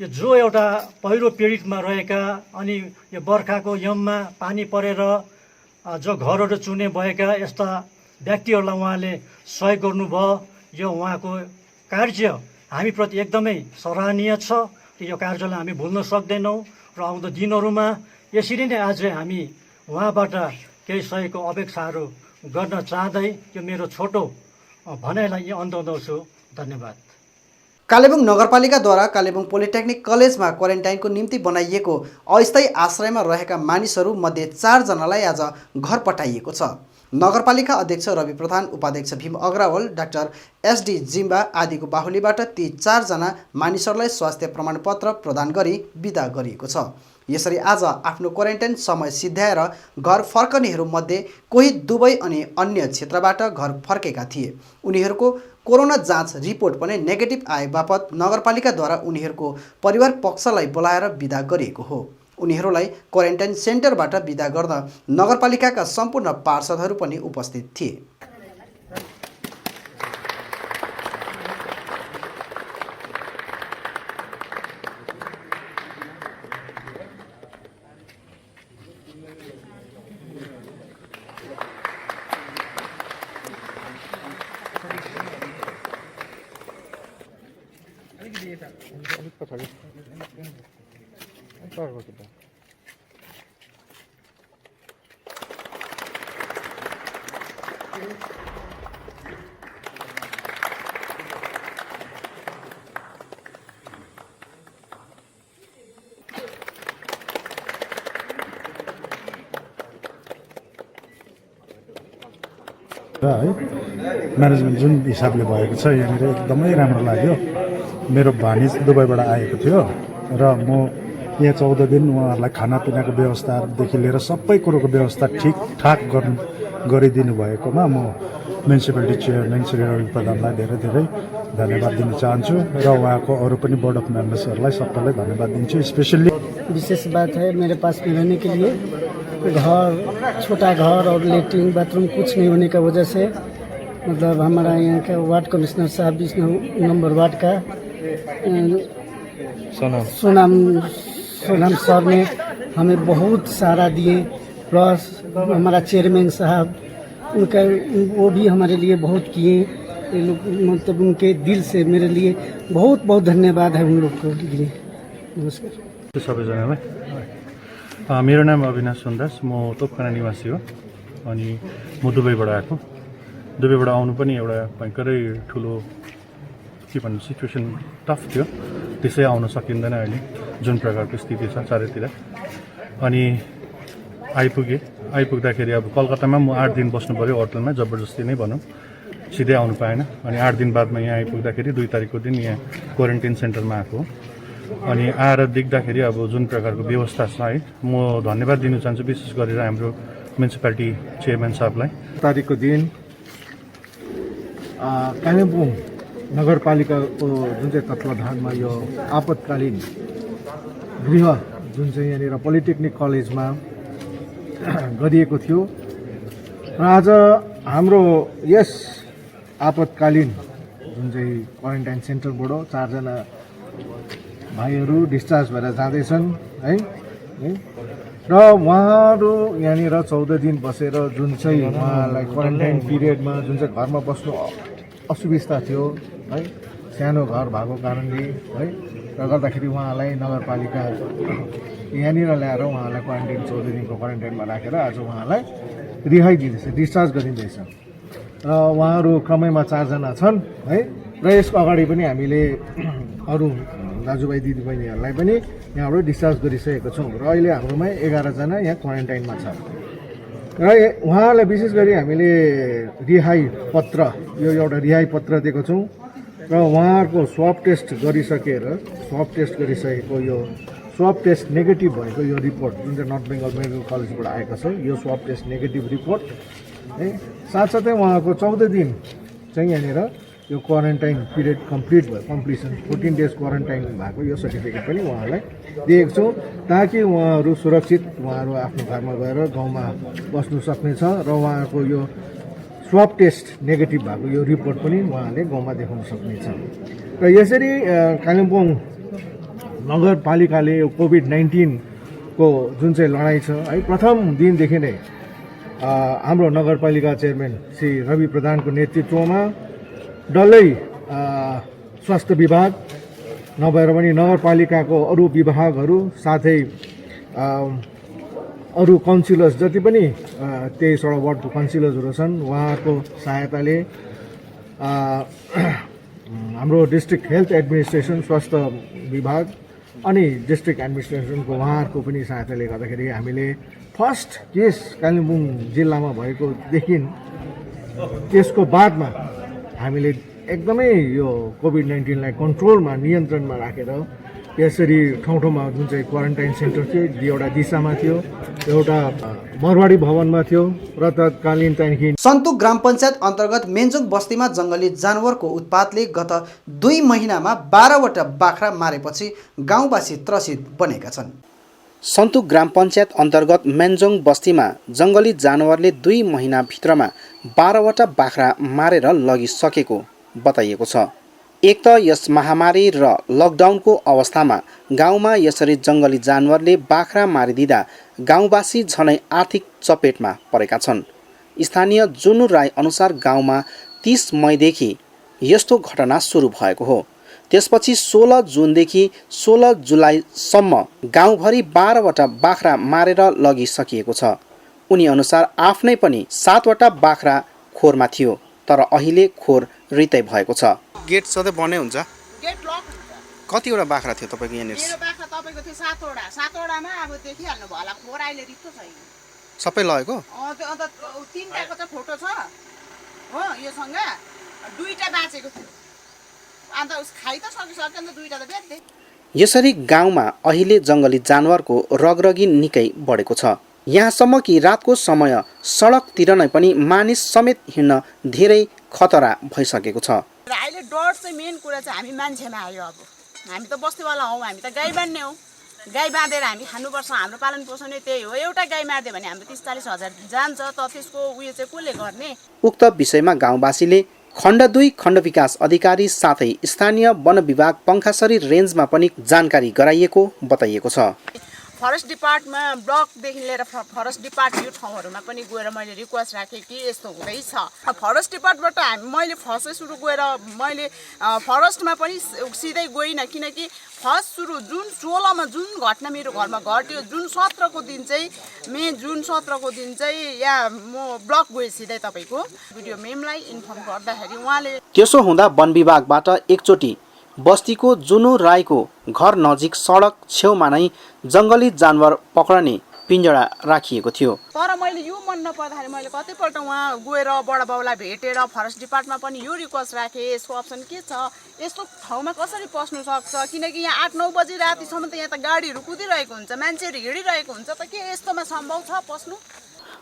K: यो जो एउटा पहिरो पीडितमा रहेका अनि यो बर्खाको यममा पानी परेर जो घरहरू चुने भएका यस्ता व्यक्तिहरूलाई उहाँले सहयोग गर्नुभयो। यो उहाँको कार्य हामीप्रति एकदमै सराहनीय छ र यो कार्यलाई हामी भुल्न सक्दैनौँ र आउँदो दिनहरूमा यसरी नै अझै हामी उहाँबाट केही सहयोगको अपेक्षाहरू गर्न चाहँदै यो मेरो छोटो भनाइलाई अन्त गर्दछु। धन्यवाद।
B: कालेबुङ नगरपालिकाद्वारा कालेबुङ पोलिटेक्निक कलेजमा क्वारेन्टाइनको निम्ति बनाइएको अस्थायी आश्रयमा रहेका मानिसहरू मध्ये 4 जनालाई आज घर पठाइएको छ। नगरपालिका अध्यक्ष रवि प्रधान, उपाध्यक्ष भीम अग्रवाल, डाक्टर एसडी जिम्बा आदिको बाहुलीबाट ती 4 जना मानिसहरूलाई स्वास्थ्य प्रमाणपत्र प्रदान गरी बिदा गरिएको छ। यसरी आज आफ्नो क्वारेन्टाइन समय सिद्ध्याएर घर फर्कनेहरूमध्ये कोही दुबई अनि अन्य क्षेत्रबाट घर फर्केका थिए। उनीहरूको कोरोना जाँच रिपोर्ट पनि नेगेटिभ आए बापत नगरपालिकाद्वारा उनीहरूको परिवार पक्षलाई बोलाएर बिदा गरिएको हो। उनीहरूलाई क्वारेन्टाइन सेन्टरबाट बिदा गर्दा नगरपालिकाका सम्पूर्ण पार्षदहरू पनि उपस्थित थिए।
L: है म्यानेजमेन्ट जुन हिसाबले भएको छ यहाँनिर एकदमै राम्रो लाग्यो। मेरो भानिज दुबईबाट आएको थियो र म यहाँ 14 दिन उहाँहरूलाई खानापिनाको व्यवस्थादेखि लिएर सबै कुरोको व्यवस्था ठिकठाक गरिदिनु भएकोमा म म्युनिसिपालिटी चेयरम्यान श्री रवि प्रधानलाई धेरै धेरै धन्यवाद दिन चाहन्छु र उहाँको अरू पनि बोर्ड अफ मेम्बर्सहरूलाई सबैलाई धन्यवाद दिन्छु। स्पेशली
M: विशेष बात है मेरे पास में रहने के लिए घर, छोटा घर और लेटरिन बाथरूम कुछ नहीं होने का वजह से मतलब हमारा यहाँ का वार्ड कमिश्नर साहब 20 नंबर वार्ड का सोनाम सर ने हमें बहुत सारा दिए, प्लस हमारा चेयरमैन साहब उनका वो भी हमारे लिए बहुत किए। ये लोग मतलब उनके दिल से मेरे लिए बहुत बहुत धन्यवाद है उन लोग को लिए। नमस्कार
L: सबैजनालाई। मेरो नाम अविनाश सुन्दास, म तोपखाना निवासी हो अनि म दुबईबाट आएको। दुबईबाट आउनु पनि एउटा भयङ्करै ठुलो के भन्नु सिचुएसन टफ थियो, त्यसै आउन सकिँदैन अहिले जुन प्रकारको स्थिति छ चारैतिर। अनि आइपुग्दाखेरि अब कलकत्तामा म 8 दिन बस्नु पऱ्यो होटलमा, जबरजस्ती नै भनौँ, सिधै आउनु पाएन। अनि 8 दिन बादमा यहाँ आइपुग्दाखेरि 2 तारिकको दिन यहाँ क्वारेन्टाइन सेन्टरमा आएको। अनि आएर देख्दाखेरि अब जुन प्रकारको व्यवस्था छ है, म धन्यवाद दिन चाहन्छु विशेष गरेर हाम्रो म्युनिसिपालिटी चेयरम्यान साहबलाई।
N: तारिकको दिन कालिम्पोङ नगरपालिकाको जुन चाहिँ तत्वावधानमा यो आपतकालीन गृह जुन चाहिँ यहाँनिर पोलिटेक्निक कलेजमा गरिएको थियो र आज हाम्रो यस आपतकालीन जुन चाहिँ क्वारेन्टाइन सेन्टरबाट 4 जना भाइहरू डिस्चार्ज भएर जाँदैछन् है र उहाँहरू यहाँनिर 14 दिन बसेर जुन चाहिँ उहाँलाई क्वारेन्टाइन पिरियडमा जुन चाहिँ घरमा बस्नु असुविस्ता थियो है, सानो घर भएको कारणले है, र गर्दाखेरि उहाँलाई नगरपालिका यहाँनिर ल्याएर उहाँलाई क्वारेन्टाइन 14 दिनको क्वारेन्टाइनमा राखेर आज उहाँलाई रिहाई दिँदैछ, डिस्चार्ज गरिँदैछ र उहाँहरू क्रमैमा 4 जना छन् है। र यसको अगाडि पनि हामीले अरू दाजुभाइ दिदीबहिनीहरूलाई पनि यहाँबाट डिस्चार्ज गरिसकेको छौँ र अहिले हाम्रोमा 11 जना यहाँ क्वारेन्टाइनमा छ र उहाँहरूलाई विशेष गरी हामीले रिहाई पत्र, यो एउटा रिहाई पत्र दिएको छौँ र उहाँहरूको स्वाब टेस्ट गरिसकेको यो स्वाब टेस्ट नेगेटिभ भएको यो रिपोर्ट जुन चाहिँ नर्थ बेङ्गल मेडिकल कलेजबाट आएको छ, यो स्वाब टेस्ट नेगेटिभ रिपोर्ट है, साथसाथै उहाँको 14 दिन चाहिँ यहाँनिर यो क्वारेन्टाइन पिरियड कम्प्लिट भयो, कम्प्लिसन 14 डेज क्वारेन्टाइन भएको यो सर्टिफिकेट पनि उहाँहरूलाई दिएको छौँ ताकि उहाँहरू सुरक्षित उहाँहरू आफ्नो घरमा गएर गाउँमा बस्नु सक्नेछ र उहाँको यो स्वाब टेस्ट नेगेटिभ भएको यो रिपोर्ट पनि उहाँले गाउँमा देखाउन सक्नेछ। र यसरी कालिम्पोङ नगरपालिकाले यो कोभिड-19 को जुन चाहिँ लडाइँ छ है, प्रथम दिनदेखि नै हाम्रो नगरपालिका चेयरम्यान श्री रवि प्रधानको नेतृत्वमा डल्लै स्वास्थ्य विभाग नभएर पनि नगरपालिकाको अरू विभागहरू साथै अरू काउन्सिलर्स जति पनि 23वटा वार्डको काउन्सिलर्सहरू छन् उहाँको सहायताले हाम्रो डिस्ट्रिक्ट हेल्थ एडमिनिस्ट्रेसन स्वास्थ्य विभाग अनि डिस्ट्रिक्ट एडमिनिस्ट्रेसनको उहाँहरूको पनि सहायताले गर्दाखेरि हामीले फर्स्ट केस कालिम्पोङ जिल्लामा भएकोदेखि त्यसको बादमा हामीले एकदमै यो कोभिड-19लाई कन्ट्रोलमा नियन्त्रणमा राखेर यसरी ठाउँ ठाउँमा जुन चाहिँ क्वारेन्टाइन सेन्टर थियो, एउटा दिशामा थियो, एउटा मरवाडी भवनमा थियो र तत्कालीन त्यहाँदेखि
B: सन्तुक ग्राम पञ्चायत अन्तर्गत मेन्जोङ बस्तीमा जङ्गली जानवरको उत्पातले गत 2 महिनामा 12वटा बाख्रा मारेपछि गाउँवासी त्रसित बनेका छन्।
C: सन्तुक ग्राम पञ्चायत अन्तर्गत मेन्जोङ बस्तीमा जङ्गली जानवरले 2 महिनाभित्रमा 12वटा बाख्रा मारेर लगिसकेको बताइएको छ। एक त यस महामारी र लकडाउनको अवस्थामा गाउँमा यसरी जङ्गली जानवरले बाख्रा मारिदिँदा गाउँवासी झनै आर्थिक चपेटमा परेका छन्। स्थानीय जुनु राई अनुसार गाउँमा 30 मईदेखि यस्तो घटना सुरु भएको हो। त्यसपछि 16 जुनदेखि 16 जुलाईसम्म गाउँभरि 12वटा बाख्रा मारेर लगिसकिएको छ। उनी अनुसार आफ्नै पनि 7वटा बाख्रा खोरमा थियो, तर अहिले खोर रित्तै भएको छ। गेट सधैँ बन्दै हुन्छ?
O: गेट लक हुन्छ।
C: कतिवटा बाख्रा थियो तपाईँको यहाँनिर?
O: मेरो बाख्रा तपाईँको थियो 7वटा। 7वटामा अब देखिहाल्नु भयो होला खोर अहिले रित्तो छैन।
C: सबै लगेको?
O: अन्त 3टाको चाहिँ फोटो छ हो योसँग, 2टा बाँचेको थियो। अन्त खाइ त सकिसक्यो, अन्त 2टा त बेच्दै।
C: यसरी गाउँमा अहिले जङ्गली जानवरको रगरगी निकै बढेको छ। यहाँसम्म कि रातको समय सडकतिर नै पनि मानिस समेत हिँड्न धेरै खतरा भइसकेको छ।
O: अहिले डर चाहिँ मेन कुरा चाहिँ हामी मान्छेमा आयो। अब हामी त बस्तीवाला हौ, हामी त गाई बाँध्ने हौ। गाई बाँधेर हामी खानुपर्छ, हाम्रो पालन पोषण नै त्यही हो। एउटा गाई मारिदियो भने हाम्रो 30-40 हजार जान्छ, त त्यसको उयो चाहिँ कसले गर्ने?
C: उक्त विषयमा गाउँवासीले खण्ड 2 खण्ड विकास अधिकारी साथै स्थानीय वन विभाग पङ्खासरी रेन्जमा पनि जानकारी गराइएको बताइएको छ।
O: फरेस्ट डिपार्टमा ब्लकदेखि लिएर फरेस्ट डिपार्ट यो ठाउँहरूमा पनि गएर मैले रिक्वेस्ट राखेँ कि यस्तो हुँदैछ। फरेस्ट डिपार्टबाट मैले फर्स्टै सुरु गएर मैले फरेस्टमा पनि सिधै गइनँ, किनकि फर्स्ट सुरु जुन 16मा जुन घटना मेरो घरमा घट्यो, जुन 17को दिन चाहिँ जुन 17को दिन चाहिँ यहाँ म ब्लक गएँ सिधै तपाईँको भिडियो मेमलाई इन्फर्म गर्दाखेरि उहाँले।
C: त्यसो हुँदा वन विभागबाट एकचोटि बस्तीको जुनु राईको घर नजिक सडक छेउमा नै जङ्गली जानवर पक्रने पिञ्जरा राखिएको थियो।
O: तर मैले यो मन नपर्दाखेरि मैले कतिपल्ट उहाँ गएर बडाबाउलाई भेटेर फरेस्ट डिपार्टमा पनि यो रिक्वेस्ट राखेँ, यसको अप्सन के छ, यस्तो ठाउँमा कसरी पस्नु सक्छ, किनकि यहाँ 8-9 बजी रातिसम्म त यहाँ त गाडीहरू कुदिरहेको हुन्छ, मान्छेहरू हिँडिरहेको हुन्छ, त के यस्तोमा सम्भव छ पस्नु?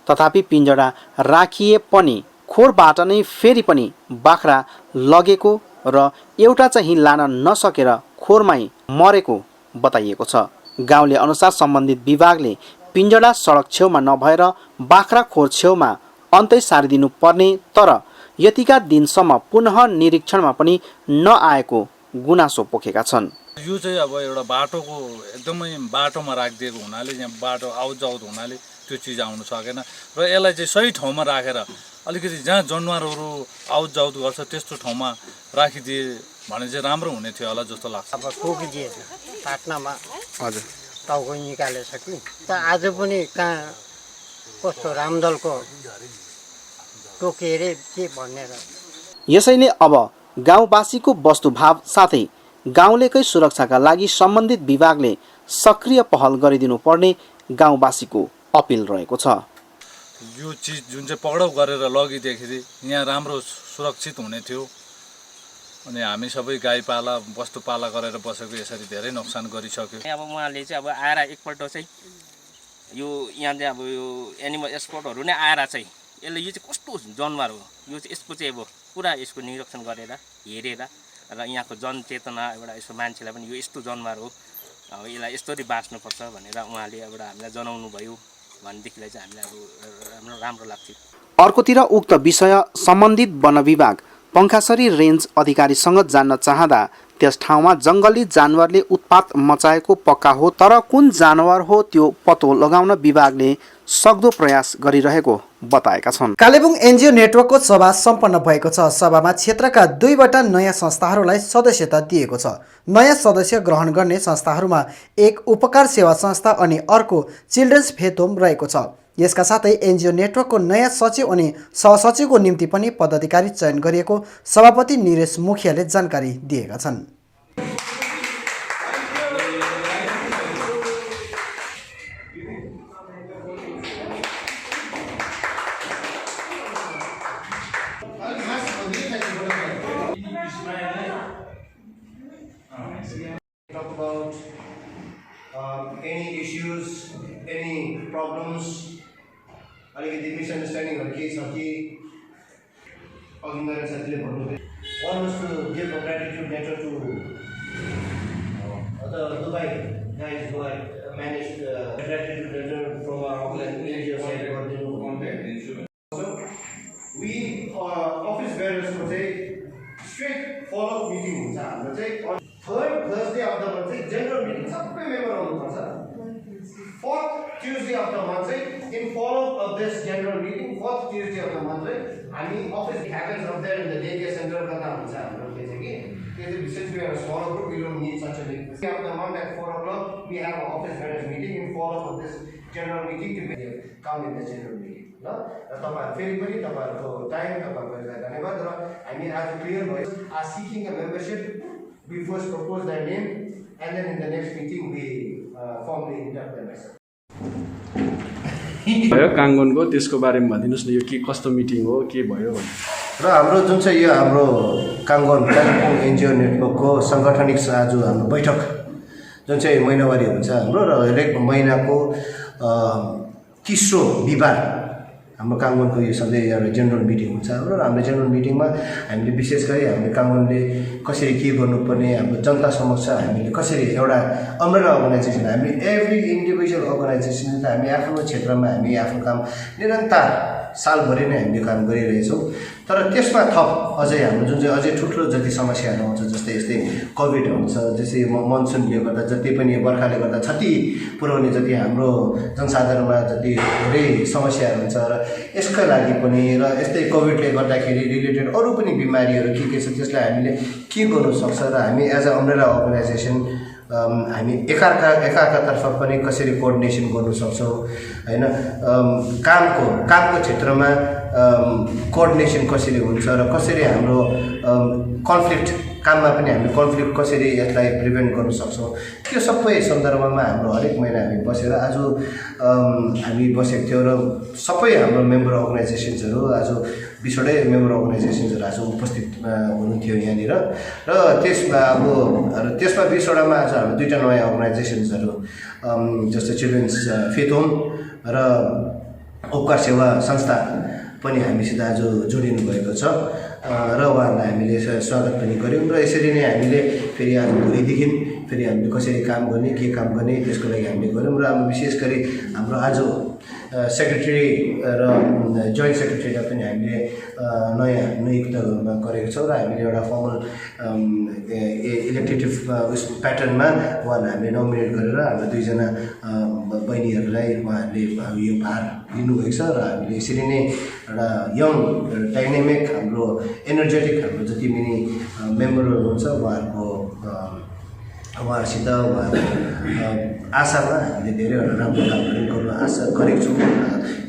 C: तथापि पिञ्जरा राखिए पनि खोरबाट नै फेरि पनि बाख्रा लगेको र एउटा चाहिँ लान नसकेर खोरमै मरेको बताइएको छ। गाउँले अनुसार सम्बन्धित विभागले पिञ्जरा सडक छेउमा नभएर बाख्रा खोर छेउमा अन्तै सारिदिनु पर्ने, तर यतिका दिनसम्म पुनः निरीक्षणमा पनि नआएको गुनासो पोखेका छन्।
P: यो चाहिँ अब एउटा बाटोको एकदमै बाटोमा राखिदिएको हुनाले यहाँ बाटो आउटजाउट हुनाले त्यो चिज आउन सकेन र यसलाई चाहिँ सही ठाउँमा राखेर अलिकति जहाँ जनावरहरू आउटजाउट गर्छ त्यस्तो ठाउँमा राखिदिए भने चाहिँ राम्रो हुने थियो होला जस्तो लाग्छ।
Q: अब टोकिदिएछ पाटनामा,
C: हजुर
Q: टाउको निकालेछ कि त आज पनि कहाँ कस्तो रामदलको टोकेर के भनेर।
C: यसैले अब गाउँवासीको वस्तुभाव साथै गाउँलेकै सुरक्षाका लागि सम्बन्धित विभागले सक्रिय पहल गरिदिनु पर्ने गाउँवासीको अपिल रहेको छ।
P: यो चिज जुन चाहिँ पक्राउ गरेर लगिदिएखेरि यहाँ राम्रो सुरक्षित हुने थियो, अनि हामी सबै गाईपाला वस्तुपाला गरेर बसेको यसरी धेरै नोक्सान गरिसक्यो।
R: अब उहाँले चाहिँ अब आएर एकपल्ट चाहिँ यो यहाँ चाहिँ अब यो एनिमल एक्सपर्टहरू नै आएर चाहिँ यसले यो चाहिँ कस्तो जनावर हो, यो चाहिँ यसको चाहिँ अब पुरा यसको निरीक्षण गरेर हेरेर र यहाँको जनचेतना एउटा यसो मान्छेलाई पनि यो यस्तो जनावर हो, अब यसलाई यसरी बाँच्नुपर्छ भनेर उहाँले एउटा हामीलाई जनाउनु भयो भनेदेखिलाई चाहिँ हामीलाई राम्रो लाग्थ्यो।
C: अर्कोतिर उक्त विषय सम्बन्धित वन विभाग पङ्खासरी रेन्ज अधिकारीसँग जान्न चाहँदा त्यस ठाउँमा जङ्गली जानवरले उत्पात मचाएको पक्का हो, तर कुन जानवर हो त्यो पत्तो लगाउन विभागले सक्दो प्रयास गरिरहेको बताएका छन्।
B: कालेबुङ एनजिओ नेटवर्कको सभा सम्पन्न भएको छ। सभामा क्षेत्रका 2वटा नयाँ संस्थाहरूलाई सदस्यता दिएको छ। नयाँ सदस्य ग्रहण गर्ने संस्थाहरूमा एक उपकार सेवा संस्था अनि अर्को चिल्ड्रेन्स फेथ होम रहेको छ। यसका साथै एनजिओ नेटवर्कको नयाँ सचिव अनि सहसचिवको निम्ति पनि पदाधिकारी चयन गरिएको सभापति निरेश मुखियाले जानकारी दिएका छन्।
S: Talk about any issues, any problems, अलिकति मिसअन्डरस्ट्यान्डिङहरू केही छ कि अघि नरेश साथीले भन्नुभयो। One was to give a gratitude letter to the Dubai guys who had managed a gratitude letter from our NGO side. We office bearers को चाहिँ straight follow-up meeting हुन्छ हाम्रो चाहिँ third Thursday of the month चाहिँ general meeting सबै member आउनुपर्छ। Fourth Tuesday of the month in follow-up of this general meeting, fourth Tuesday of the month हामी office happens up there in the daycare center कता हुन्छ हाम्रो के चाहिँ कि since we are a smaller group we don't need such a big of the month at 4 o'clock we have an office bearers meeting in follow-up of this general meeting to come in the general meeting. ल तपाईहरु फेरि पनि तपाईहरुको time तपाईहरुको धन्यवाद र हामी आज क्लियर भयो as seeking a membership we first propose their name and then in the next meeting we formally induct them as
T: भयो काङ्गनको त्यसको बारेमा भनिदिनुस् न यो के कस्तो मिटिङ हो के भयो
S: र हाम्रो जुन चाहिँ यो हाम्रो काङ्गन कालिम्पोङ एनजिओ नेटवर्कको सांगठनिक आज हाम्रो बैठक जुन चाहिँ महिनावारी हुन्छ हाम्रो र हरेक महिनाको तेस्रो बिहीबार
U: हाम्रो काङ्गोनको यो सधैँ एउटा जेनरल मिटिङ हुन्छ हाम्रो, र हाम्रो जेनरल मिटिङमा हामीले विशेष गरी हामीले काङ्गोनले कसरी के गर्नुपर्ने, हाम्रो जनता समक्ष हामीले कसरी एउटा अम्ब्रेला अर्गनाइजेसन, हामी एभ्री इन्डिभिजुअल अर्गनाइजेसन हामी आफ्नो क्षेत्रमा हामी आफ्नो काम निरन्तर सालभरि नै हामीले काम गरिरहेछौँ। तर त्यसमा थप अझै हाम्रो जुन चाहिँ अझै ठुल्ठुलो जति समस्याहरू आउँछ, जस्तै यस्तै कोभिड हुन्छ, जस्तै मनसुनले गर्दा जति पनि बर्खाले गर्दा क्षति पुर्याउने जति हाम्रो जनसाधारणमा जति धेरै समस्याहरू हुन्छ, र यसका लागि पनि र यस्तै कोभिडले गर्दाखेरि रिलेटेड अरू पनि बिमारीहरू के छ त्यसलाई हामीले के गर्नु सक्छ, र हामी एज अ अम्ब्रेला अर्गनाइजेसन हामी एकातर्फ पनि कसरी कोअर्डिनेसन गर्नु सक्छौँ होइन, कामको क्षेत्रमा कोअर्डिनेसन कसरी हुन्छ र कसरी हाम्रो कन्फ्लिक्ट काममा पनि हामीले कन्फ्लिक्ट कसरी यसलाई प्रिभेन्ट गर्न सक्छौँ, त्यो सबै सन्दर्भमा हाम्रो हरेक महिना हामी बसेर आज हामी बसेको थियौँ, र सबै हाम्रो मेम्बर अर्गनाइजेसन्सहरू आज 20वटै मेम्बर अर्गनाइजेसन्सहरू आज उपस्थित हुनुहुन्थ्यो यहाँनिर, र त्यसमा 20वटामा आज हाम्रो 2टा नयाँ अर्गनाइजेसन्सहरू जस्तै चिल्ड्रेन्स फेथ होम र उपकार सेवा संस्था पनि हामीसित आज जोडिनु भएको छ, र उहाँहरूलाई हामीले स्वागत पनि गऱ्यौँ, र यसरी नै हामीले फेरि आज भोलिदेखि फेरि हामीले कसरी काम गर्ने, के काम गर्ने त्यसको लागि हामीले गऱ्यौँ, र अब विशेष गरी हाम्रो आज सेक्रेटरी र जोइन्ट सेक्रेटरीलाई पनि हामीले नयाँ नियुक्त गरेको छौँ, र हामीले एउटा फर्मल इलेक्टेटिभ प्याटर्नमा उहाँहरूलाई हामीले नोमिनेट गरेर हाम्रो 2जना बहिनीहरूलाई उहाँहरूले यो भार लिनुभएको छ, र हामीले यसरी नै एउटा यङ डाइनामिक हाम्रो एनर्जेटिक हाम्रो जति पनि मेम्बरहरू हुन्छ उहाँहरूसित आशामा हामीले धेरैवटा राम्रो कामहरू गर्न आशा गरेको छौँ।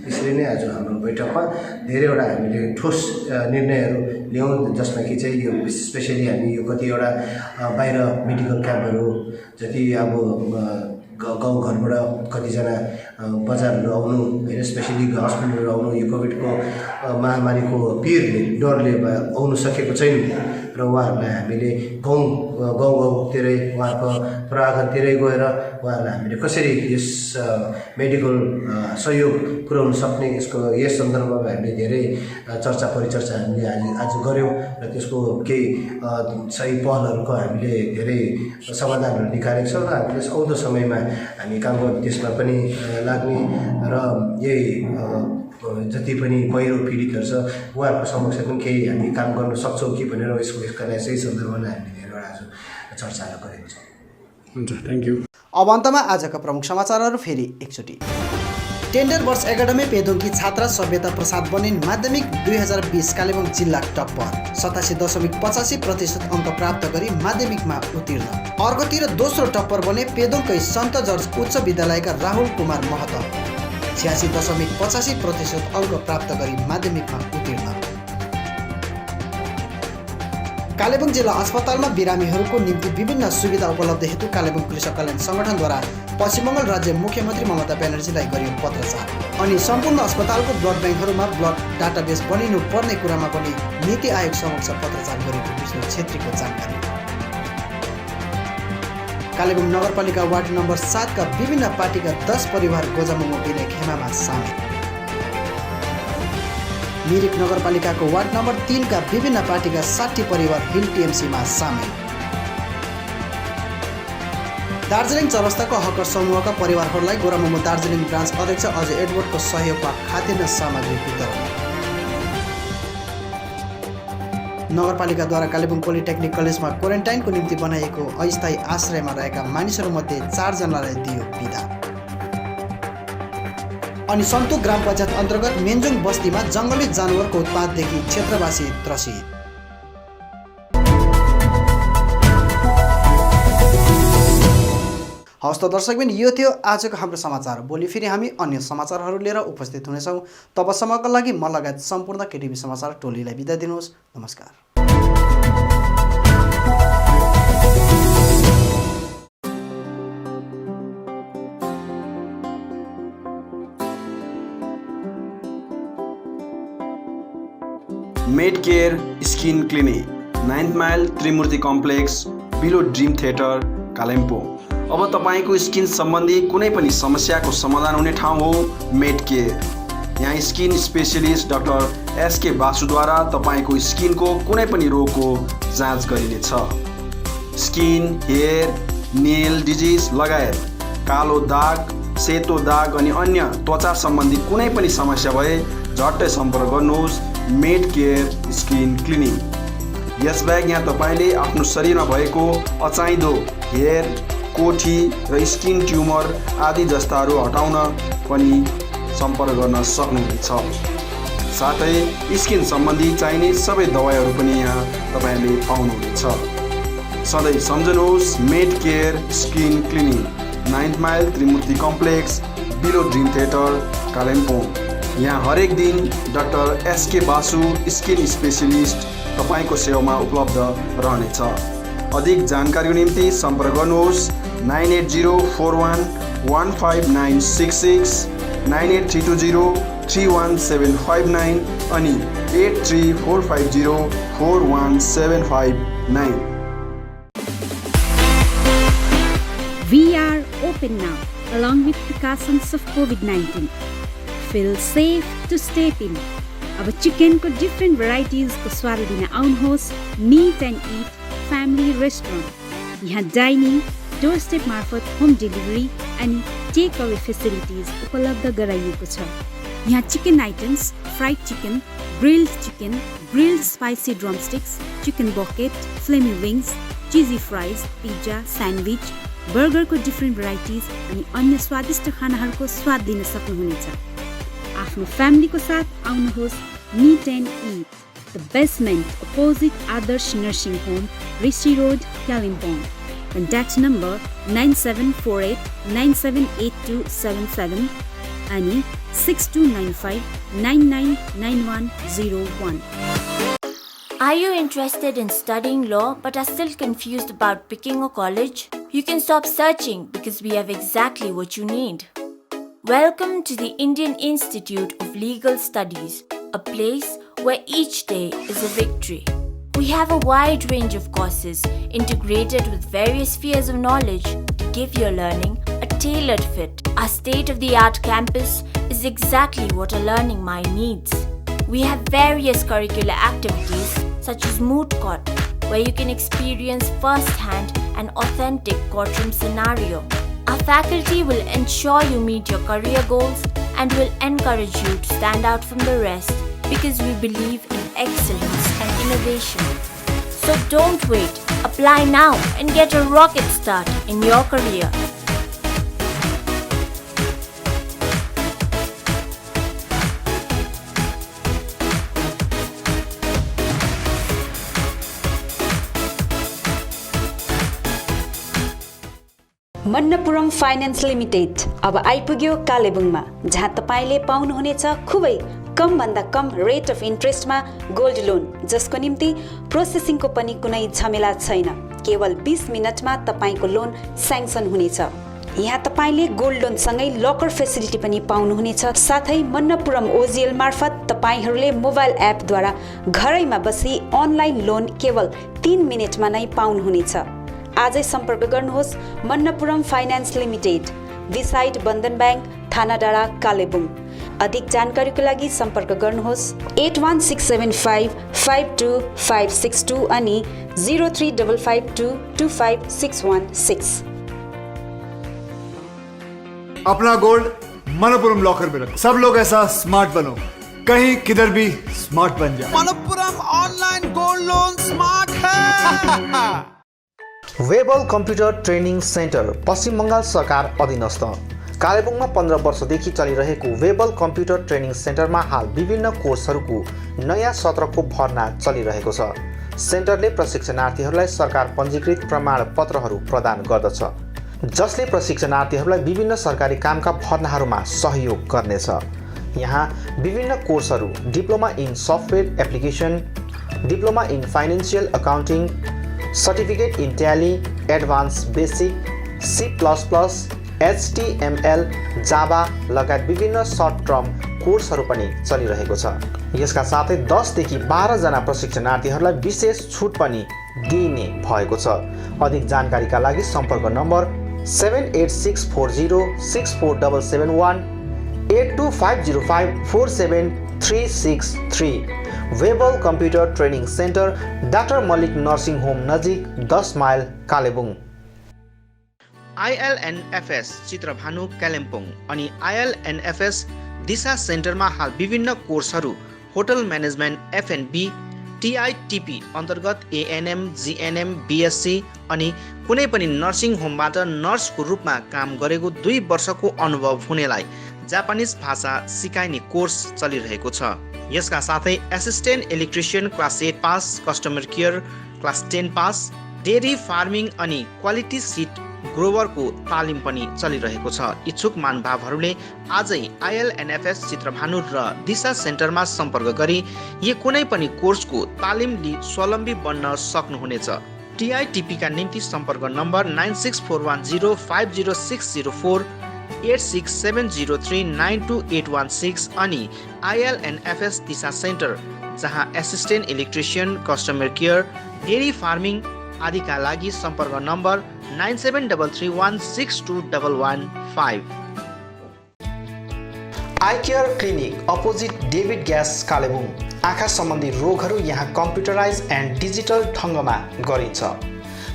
U: यसरी नै आज हाम्रो बैठकमा धेरैवटा हामीले ठोस निर्णयहरू ल्याउँ, जसमा कि चाहिँ यो स्पेसली हामी यो कतिवटा बाहिर मेडिकल क्याम्पहरू जति अब गाउँघरबाट कतिजना बजारहरू आउनु होइन, स्पेसली हस्पिटलहरू आउनु यो कोभिडको महामारीको पिरले डरले आउनु सकेको छैन, र उहाँहरूलाई हामीले गाउँतिरै उहाँको प्राङ्गणतिरै गएर उहाँहरूलाई हामीले कसरी यस मेडिकल सहयोग पुर्याउन सक्ने यस सन्दर्भमा हामीले धेरै चर्चा परिचर्चा हामीले आज गऱ्यौँ, र त्यसको केही सही पहलहरूको हामीले धेरै समाधानहरू निकालेको छौँ, र हामीले आउँदो समयमा हामी काम गर्ने त्यसमा पनि लाग्ने, र यही जति पनि पहिरो पीडितहरू छ उहाँहरूको समक्ष पनि केही हामी काम गर्न सक्छौँ कि भनेर यसका सही सन्दर्भमा हामीले धेरैवटा आज चर्चाहरू गरेको छौँ।
C: हुन्छ, थ्याङ्क यू।
B: अब अन्तमा आजका प्रमुख समाचारहरू फेरि एकचोटि। टेन्डर वर्ष 11 पेदोङकी छात्रा सभ्यता प्रसाद बनिन् माध्यमिक 2020 कालेबुङ जिल्ला टप्पर 87.85% अङ्क प्राप्त गरी माध्यमिकमा उत्तीर्ण। अर्कोतिर दोस्रो टप्पर बने पेदोङकै सन्त जर्ज उच्च विद्यालयका राहुल कुमार महतो 86.85% अङ्क प्राप्त गरी माध्यमिकमा उत्तीर्ण। कालेबुङ जिल्ला अस्पतालमा बिरामीहरूको निम्ति विभिन्न सुविधा उपलब्ध हेतु कालेबुङ कृषक कल्याण सङ्गठनद्वारा पश्चिम बङ्गाल राज्य मुख्यमन्त्री ममता ब्यानर्जीलाई गरियो पत्रचार। अनि सम्पूर्ण अस्पतालको ब्लड ब्याङ्कहरूमा ब्लड डाटाबेस बनिनु पर्ने कुरामा पनि नीति आयोग समक्ष पत्रचार गरेको विष्णु छेत्रीको जानकारी। कालेबुङ नगरपालिका वार्ड नम्बर 7 का विभिन्न पार्टीका 10 परिवार गोजामोमो विनय खेमामा सामेल। मिरिक नगरपालिकाको वार्ड नम्बर 3 का विभिन्न पार्टीका 60 परिवार हिल टिएमसीमा सामेल। दार्जिलिङ चौरस्ताको हकर समूहका परिवारहरूलाई गोरामोमो दार्जिलिङ ब्रान्च अध्यक्ष अजय एडवर्डको सहयोगमा खाद्यान्न सामग्री वितरण। नगरपालिकाद्वारा कालेबुङ पोलिटेक्निक कलेजमा क्वारेन्टाइनको निम्ति बनाइएको अस्थायी आश्रयमा रहेका मानिसहरूमध्ये 4 जनालाई दियो बिदा। अनि सन्तुक ग्राम पञ्चायत अन्तर्गत मेन्जुङ बस्तीमा जङ्गली जानवरको उत्पातदेखि क्षेत्रवासी त्रसित। हवस् त दर्शकबिन, यो थियो आजको हाम्रो समाचार। भोलि फेरि हामी अन्य समाचारहरू लिएर उपस्थित हुनेछौँ। तबसम्मको लागि म लगायत सम्पूर्ण केटिभी समाचार टोलीलाई बिदा दिनुहोस्। नमस्कार।
V: Med care skin clinic 9th mile Trimurti complex below dream theatre Kalimpong. अब तपाईँको स्किन सम्बन्धी कुनै पनि समस्याको समाधान हुने ठाउँ हो मेड केयर। यहाँ स्किन स्पेशलिस्ट डाक्टर एसके बासुद्वारा तपाईँको स्किनको कुनै पनि रोगको जाँच गरिनेछ। स्किन, हेयर, नेल डिजिज लगायत कालो दाग, सेतो दाग अनि अन्य त्वचा सम्बन्धी कुनै पनि समस्या भए झट्टै सम्पर्क गर्नुहोस् मेड केयर स्किन क्लिनिक। यसबाहेक यहाँ तपाईँले आफ्नो शरीरमा भएको अचाहिँदो हेयर, कोठी र स्किन ट्युमर आदि जस्ताहरू हटाउन पनि सम्पर्क गर्न सक्नुहुनेछ। साथै स्किन सम्बन्धी चाहिने सबै दबाईहरू पनि यहाँ तपाईँले पाउनुहुनेछ। सधैँ सम्झनुहोस् med care skin clinic, 9th mile Trimurti complex, below dream theatre, Kalimpong. यहाँ हरेक दिन doctor SK Basu skin specialist तपाईँको सेवामा उपलब्ध रहनेछ। अधिक जानकारीको निम्ति सम्पर्क गर्नुहोस् 9804115966, 9832031759 अनि 8345041759।
A: We are open now, along with precautions of COVID-19. Feel safe to step in. अब चिकनको डिफ्रेन्ट भेराइटिजको स्वाद लिन आउनुहोस् meet and eat family restaurant. यहाँ डाइनिङ, डोर स्टेप मार्फत होम डेलिभरी अनि टेक अवे फेसिलिटिज उपलब्ध गराइएको छ। यहाँ chicken items, fried chicken, grilled spicy drumsticks, chicken bucket, flamy wings, cheesy fries, pizza, sandwich, बर्गरको डिफ्रेन्ट भेराइटिज अनि अन्य स्वादिष्ट खानाहरूको स्वाद लिन सक्नुहुनेछ। आफ्नो फ्यामिलीको साथ आउनुहोस् meet and eat, the basement opposite Adarsh nursing home, Rishi road, Kalimpong. Contact number 9748978277 अनि 6295999101।
D: Are you interested in studying law but are still confused about picking a college? You can stop searching because we have exactly what you need. Welcome to the Indian Institute of Legal Studies, a place where each day is a victory. We have a wide range of courses integrated with various spheres of knowledge to give your learning a tailored fit. Our state-of-the-art campus is exactly what a learning mind needs. We have various curricular activities such as moot court, where you can experience first-hand an authentic courtroom scenario. Our faculty will ensure you meet your career goals and will encourage you to stand out from the rest because we believe in excellence and innovation. So don't wait. Apply now and get a rocket start in your career.
A: Manappuram finance limited अब आइपुग्यो कालेबुङमा, जहाँ तपाईँले पाउनुहुनेछ खुबै कमभन्दा कम rate of इन्ट्रेस्टमा गोल्ड लोन, जसको निम्ति प्रोसेसिङको पनि कुनै झमेला छैन। केवल 20 मिनटमा तपाईँको लोन स्याङ्सन हुनेछ। यहाँ तपाईँले गोल्ड लोनसँगै लकर फेसिलिटी पनि पाउनुहुनेछ। साथै मन्नपुरम ओजिएल मार्फत तपाईँहरूले मोबाइल एपद्वारा घरैमा बसी अनलाइन लोन केवल 3 मिनटमा नै पाउनुहुनेछ। आजै सम्पर्क गर्नुहोस् मन्नपुरम फाइनान्स लिमिटेड, बिसाइड बन्धन ब्याङ्क, थाना डाँडा, कालेबुङ। अधिक जानकारीको लागि सम्पर्क गर्नुहोस् 8167552562 अनि 0355225616।
W: अपना गोल्ड मनपुरम लॉकर में रखो। सब लोग ऐसा स्मार्ट बनो, कहीं किधर भी स्मार्ट बन जाए।
X: Manappuram online gold loan smart है।
C: वेबल कम्प्युटर ट्रेनिङ सेन्टर पश्चिम बङ्गाल सरकार अधीनस्थ कालेबुङमा 15 वर्षदेखि चलिरहेको वेबल कम्प्युटर ट्रेनिङ सेन्टरमा हाल विभिन्न कोर्सहरूको नयाँ सत्रको भर्ना चलिरहेको छ। सेन्टरले प्रशिक्षणार्थीहरूलाई सरकार पञ्जीकृत प्रमाणपत्रहरू प्रदान गर्दछ, जसले प्रशिक्षणार्थीहरूलाई विभिन्न सरकारी कामका भर्नाहरूमा सहयोग गर्नेछ। यहाँ विभिन्न कोर्सहरू diploma in software application, diploma in financial accounting, certificate in tally, advance basic, C++, HTML, Java लगायत विभिन्न सर्ट टर्म कोर्सहरू पनि चलिरहेको छ। यसका साथै 10 देखि 12 जना प्रशिक्षणार्थीहरूलाई विशेष छुट पनि दिइने भएको छ। अधिक जानकारीका लागि सम्पर्क number 7864064771, 8250547363 Webel computer training centre doctor Mallick nursing home नजिक 10 माइल कालेबुङ। ILNFS चित्रभानु कालिम्पोङ अनि ILNFS दिशा सेन्टरमा हाल विभिन्न कोर्सहरू होटल म्यानेजमेन्ट FNB TITP अन्तर्गत ANM GNM BSc अनि कुनै पनि नर्सिङ होमबाट नर्सको रूपमा काम गरेको 2 वर्षको अनुभव हुनेलाई जापानिज भाषा सिकाइने कोर्स चलिरहेको छ। यसका साथै assistant electrician class 8 pass, customer care class 10 pass, dairy farming अनि क्वालिटी सीट ग्रोवरको तालिम पनि चलिरहेको छ। इच्छुक महानुभावहरूले आजै ILNFS चित्रभानु र दिशा सेन्टरमा सम्पर्क गरी यो कुनै पनि कोर्सको तालिम लिई स्वावलम्बी बन्न सक्नुहुनेछ। TITP का निम्ति सम्पर्क नम्बर 9641050604 8670392816 अनि ILNFS दिशा सेन्टर जहाँ assistant electrician, customer care, dairy farming आदिका लागि सम्पर्क number 9733162115। I care clinic opposite David gas Kalimpong. आँखा सम्बन्धी रोगहरू यहाँ कम्प्युटराइज एन्ड डिजिटल ढङ्गमा गरिन्छ।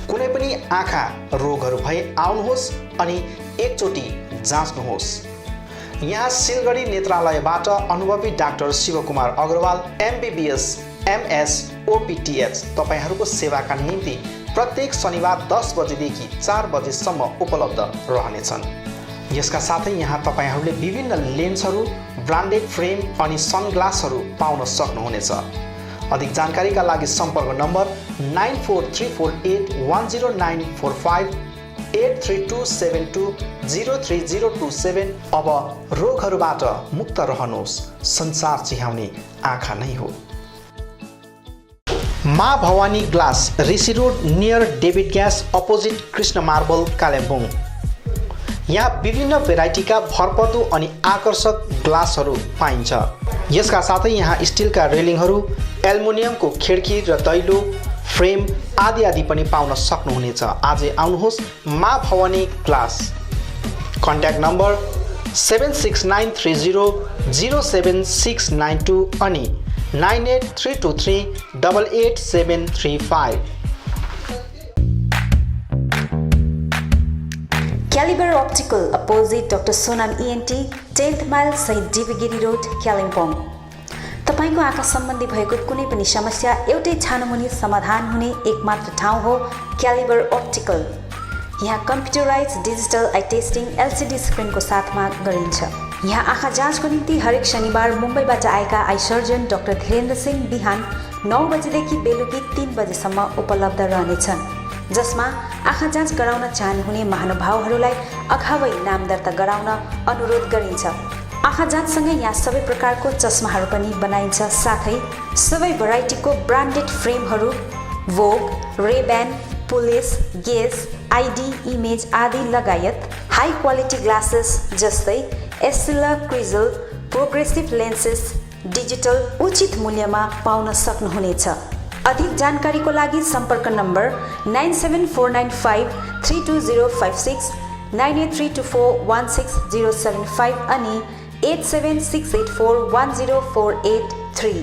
C: कुनै पनि आँखा रोगहरू भए आउनुहोस् अनि एकचोटि जाँच्नुहोस्। यहाँ सिलगढी नेत्रालयबाट अनुभवी doctor Shivkumar Agrawal MBBS MS OPTH तपाईहरूको सेवाका निम्ति प्रत्येक शनिबार 10 बजेदेखि 4 बजेसम्म उपलब्ध रहनेछन्। यसका साथै यहाँ तपाईहरूले विभिन्न लेन्सहरू, ब्रान्डेड फ्रेम अनि सनग्लासहरू पाउन सक्नुहुनेछ। अधिक जानकारीका लागि सम्पर्क नम्बर 9434810945 83272030027। अब रोगहरूबाट मुक्त रहनुहोस्, संसार चिहाउने आँखा नै हो। Maa Bhavani glass Rishi road near David gas opposite Krishna marble Kalebung. यहाँ विभिन्न भेराइटीका भरपर्दो अनि आकर्षक ग्लासहरू पाइन्छ। यसका साथै यहाँ स्टिलका रेलिङहरू, एल्युमिनियमको खिड्की र दैलो फ्रेम आदि पनि पाउन सक्नुहुनेछ। आजै आउनुहोस् माँ भवानी ग्लास। कन्ट्याक्ट नम्बर 769300769 अनि 9832388735।
A: Caliber Optical opposite Dr. Sonam ENT 10th mile Saint Divigiri Road Kalimpong. तपाईको आँखा सम्बन्धी भएको कुनै पनि समस्या एउटै छानोमुनि समाधान हुने एकमात्र ठाउँ हो क्यालिबर अप्टिकल। यहाँ computerise digital I testing LCD स्क्रिनको साथमा गरिन्छ। यहाँ आँखा जाँचको निम्ति हरेक शनिबार मुम्बईबाट आएका eye surgeon doctor Dhirendra Singh बिहान 9 बजेदेखि बेलुकी 3 बजेसम्म उपलब्ध रहनेछन्, जसमा आँखा जाँच गराउन चाहनुहुने महानुभावहरूलाई अगावै नाम दर्ता गराउन अनुरोध गरिन्छ। आँखा जाँचसँगै यहाँ सबै प्रकारको चस्माहरू पनि बनाइन्छ, साथै सबै भेराइटीको ब्रान्डेड फ्रेमहरू भोग, रेब्यान, पुलिस, गेज, आइडी, इमेज आदि लगायत हाई क्वालिटी ग्लासेस जस्तै एस्टिला, क्रिजल, प्रोग्रेसिभ लेन्सेस डिजिटल उचित मूल्यमा पाउन सक्नुहुनेछ। अधिक जानकारीको लागि सम्पर्क नम्बर 9749532056 9832416075 अनि 8768410483।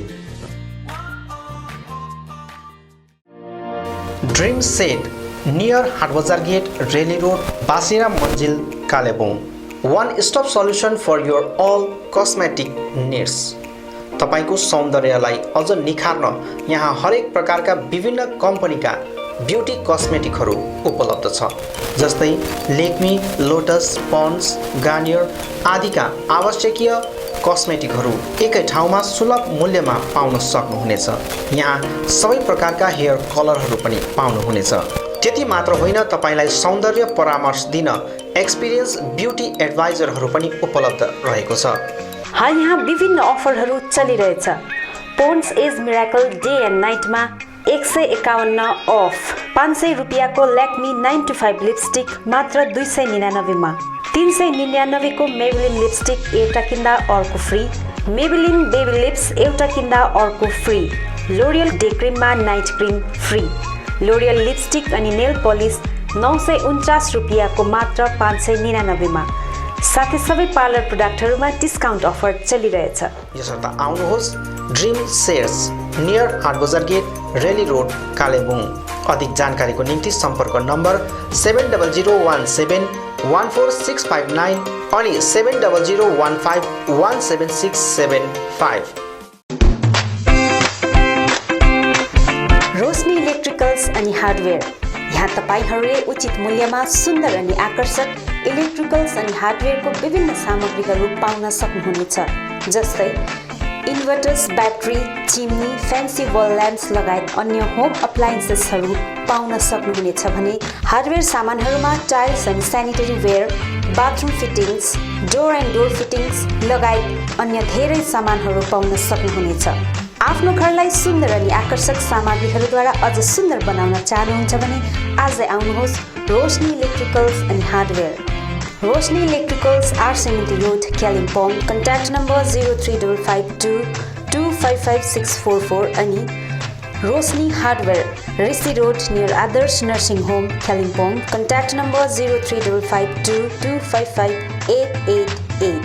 C: Dream set near हाटबजार get Reli road बासिरा Manjil Kalimpong. One stop solution for your all cosmetic needs। तपाईको सौन्दर्यलाई अझ निखार्न यहाँ हरेक प्रकारका विभिन्न कम्पनीका ब्युटी कस्मेटिकहरू उपलब्ध छ, जस्तै लेक्मी, लोटस, पन्ड्स, गार्नियर आदिका आवश्यकीय कस्मेटिकहरू एकै ठाउँमा सुलभ मूल्यमा पाउन सक्नुहुनेछ। यहाँ सबै प्रकारका हेयर कलरहरू पनि पाउनुहुनेछ। त्यति मात्र होइन, तपाईलाई सौन्दर्य परामर्श दिन एक्सपिरियन्स ब्युटी एडभाइजरहरू पनि उपलब्ध रहेको छ।
A: हाल यहाँ विभिन्न अफरहरू चलिरहेछ। Pond's age miracle day and नाइटमा 151 अफ, 500 रुपियाँको ल्याक्मी 9 to 5 लिपस्टिक मात्र 299 मा, 399 को मेबेलिन लिपस्टिक एउटा किन्दा अर्को फ्री, मेबेलिन बेबी लिप्स एउटा किन्दा अर्को फ्री, लोरियल डे क्रिममा night cream free, L'Oreal lipstick अनि नेल पलिस 949 रुपियाँको मात्र 599 मा, साथै सबै पार्लर प्रोडक्टहरूमा डिस्काउन्ट अफर चलिरहेछ।
C: यसर्थ आउनुहोस् ड्रिम सेयर्स नियर 8 बजार गेट रेली रोड कालेबुङ। अधिक जानकारीको निम्ति सम्पर्क नम्बर 7001714659 अनि 7001517675।
A: रोशनी इलेक्ट्रिकल्स अनि हार्डवेयर। यहाँ तपाईहरूले उचित मूल्यमा सुन्दर अनि आकर्षक इलेक्ट्रिकल्स अनि हार्डवेयरको विभिन्न सामग्रीहरू पाउन सक्नुहुनेछ, जस्तै इन्भर्टर्स, ब्याट्री, चिम्नी, फ्यान्सी वल ल्याम्प्स लगायत अन्य होम अप्लायन्सेसहरू पाउन सक्नुहुनेछ भने हार्डवेयर सामानहरूमा टाइल्स अनि sanitary ware, bathroom fittings, door and door fittings लगायत अन्य धेरै सामानहरू पाउन सक्नुहुनेछ। आफ्नो घरलाई सुन्दर अनि आकर्षक सामग्रीहरूद्वारा अझ सुन्दर बनाउन चाहनुहुन्छ भने आजै आउनुहोस् रोशनी इलेक्ट्रिकल्स अनि hardware. Roshni electricals R70 road Kalimpong. Contact number 035522555644 अनि Roshni hardware Rishi road near Adarsh nursing home Kalimpong. Contact number 035522558888।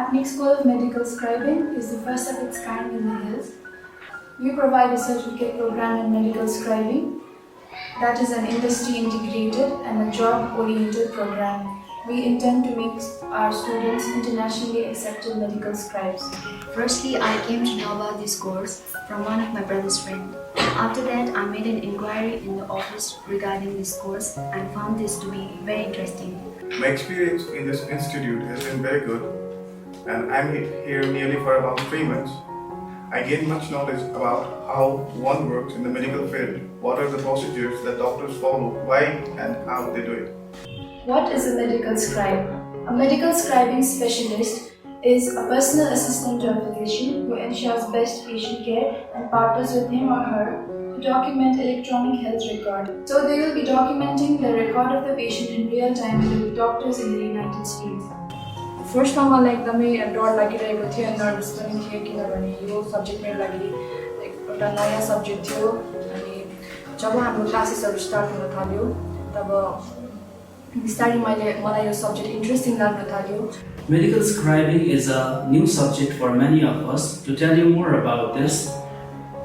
E: Apnic School of Medical Scribing is the first of its kind in the hills. We provide a certificate program in medical scribing that is an industry integrated and a job oriented program. We intend to make our students internationally accepted medical scribes.
F: Firstly, I came to know about this course from one of my brother's friends. After that, I made an inquiry in the office regarding this course and found this to be very interesting.
G: My experience in this institute has been very good, and I'm here nearly for about 3 months. I gained much knowledge about how one works in the medical field, what are the procedures that doctors follow, why and how they do it.
E: What is a medical scribe? A medical scribing specialist is a personal assistant to a physician who ensures best patient care and partners with him or her to document electronic health record. So they will be documenting the record of the patient in real time with the doctors in the United States. फर्स्टमा मलाई एकदमै डर लागिरहेको थियो, nervous पनि थियो, किनभने यो सब्जेक्ट मेरो लागि एउटा नयाँ सब्जेक्ट थियो। अनि जब हाम्रो क्लासेसहरू स्टार्ट हुन थाल्यो तब बिस्तारै मलाई यो सब्जेक्ट इन्ट्रेस्टिङ लाग्न थाल्यो।
H: Medical scribing is a new subject for many of us. To tell you more about this,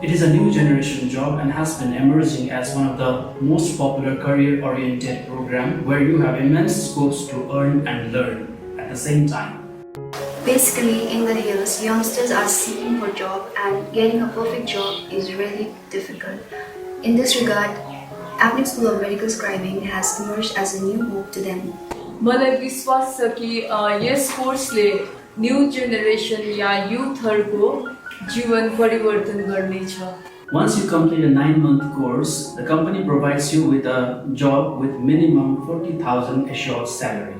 H: it is a new generation job and has been emerging as one of the most popular career-oriented programs where you have immense scopes to earn and learn at the same time.
F: Basically, in the hills, youngsters are seeking for job and getting a perfect job is really difficult. In this regard, Apnic School of Medical Scribing has emerged as a new hope to them.
E: मलाई विश्वास छ कि यस कोर्सले new generation या युथहरूको जीवन परिवर्तन गर्नेछ।
H: Once you complete a 9-month course, the company provides you with a job with minimum 40,000 assured salary.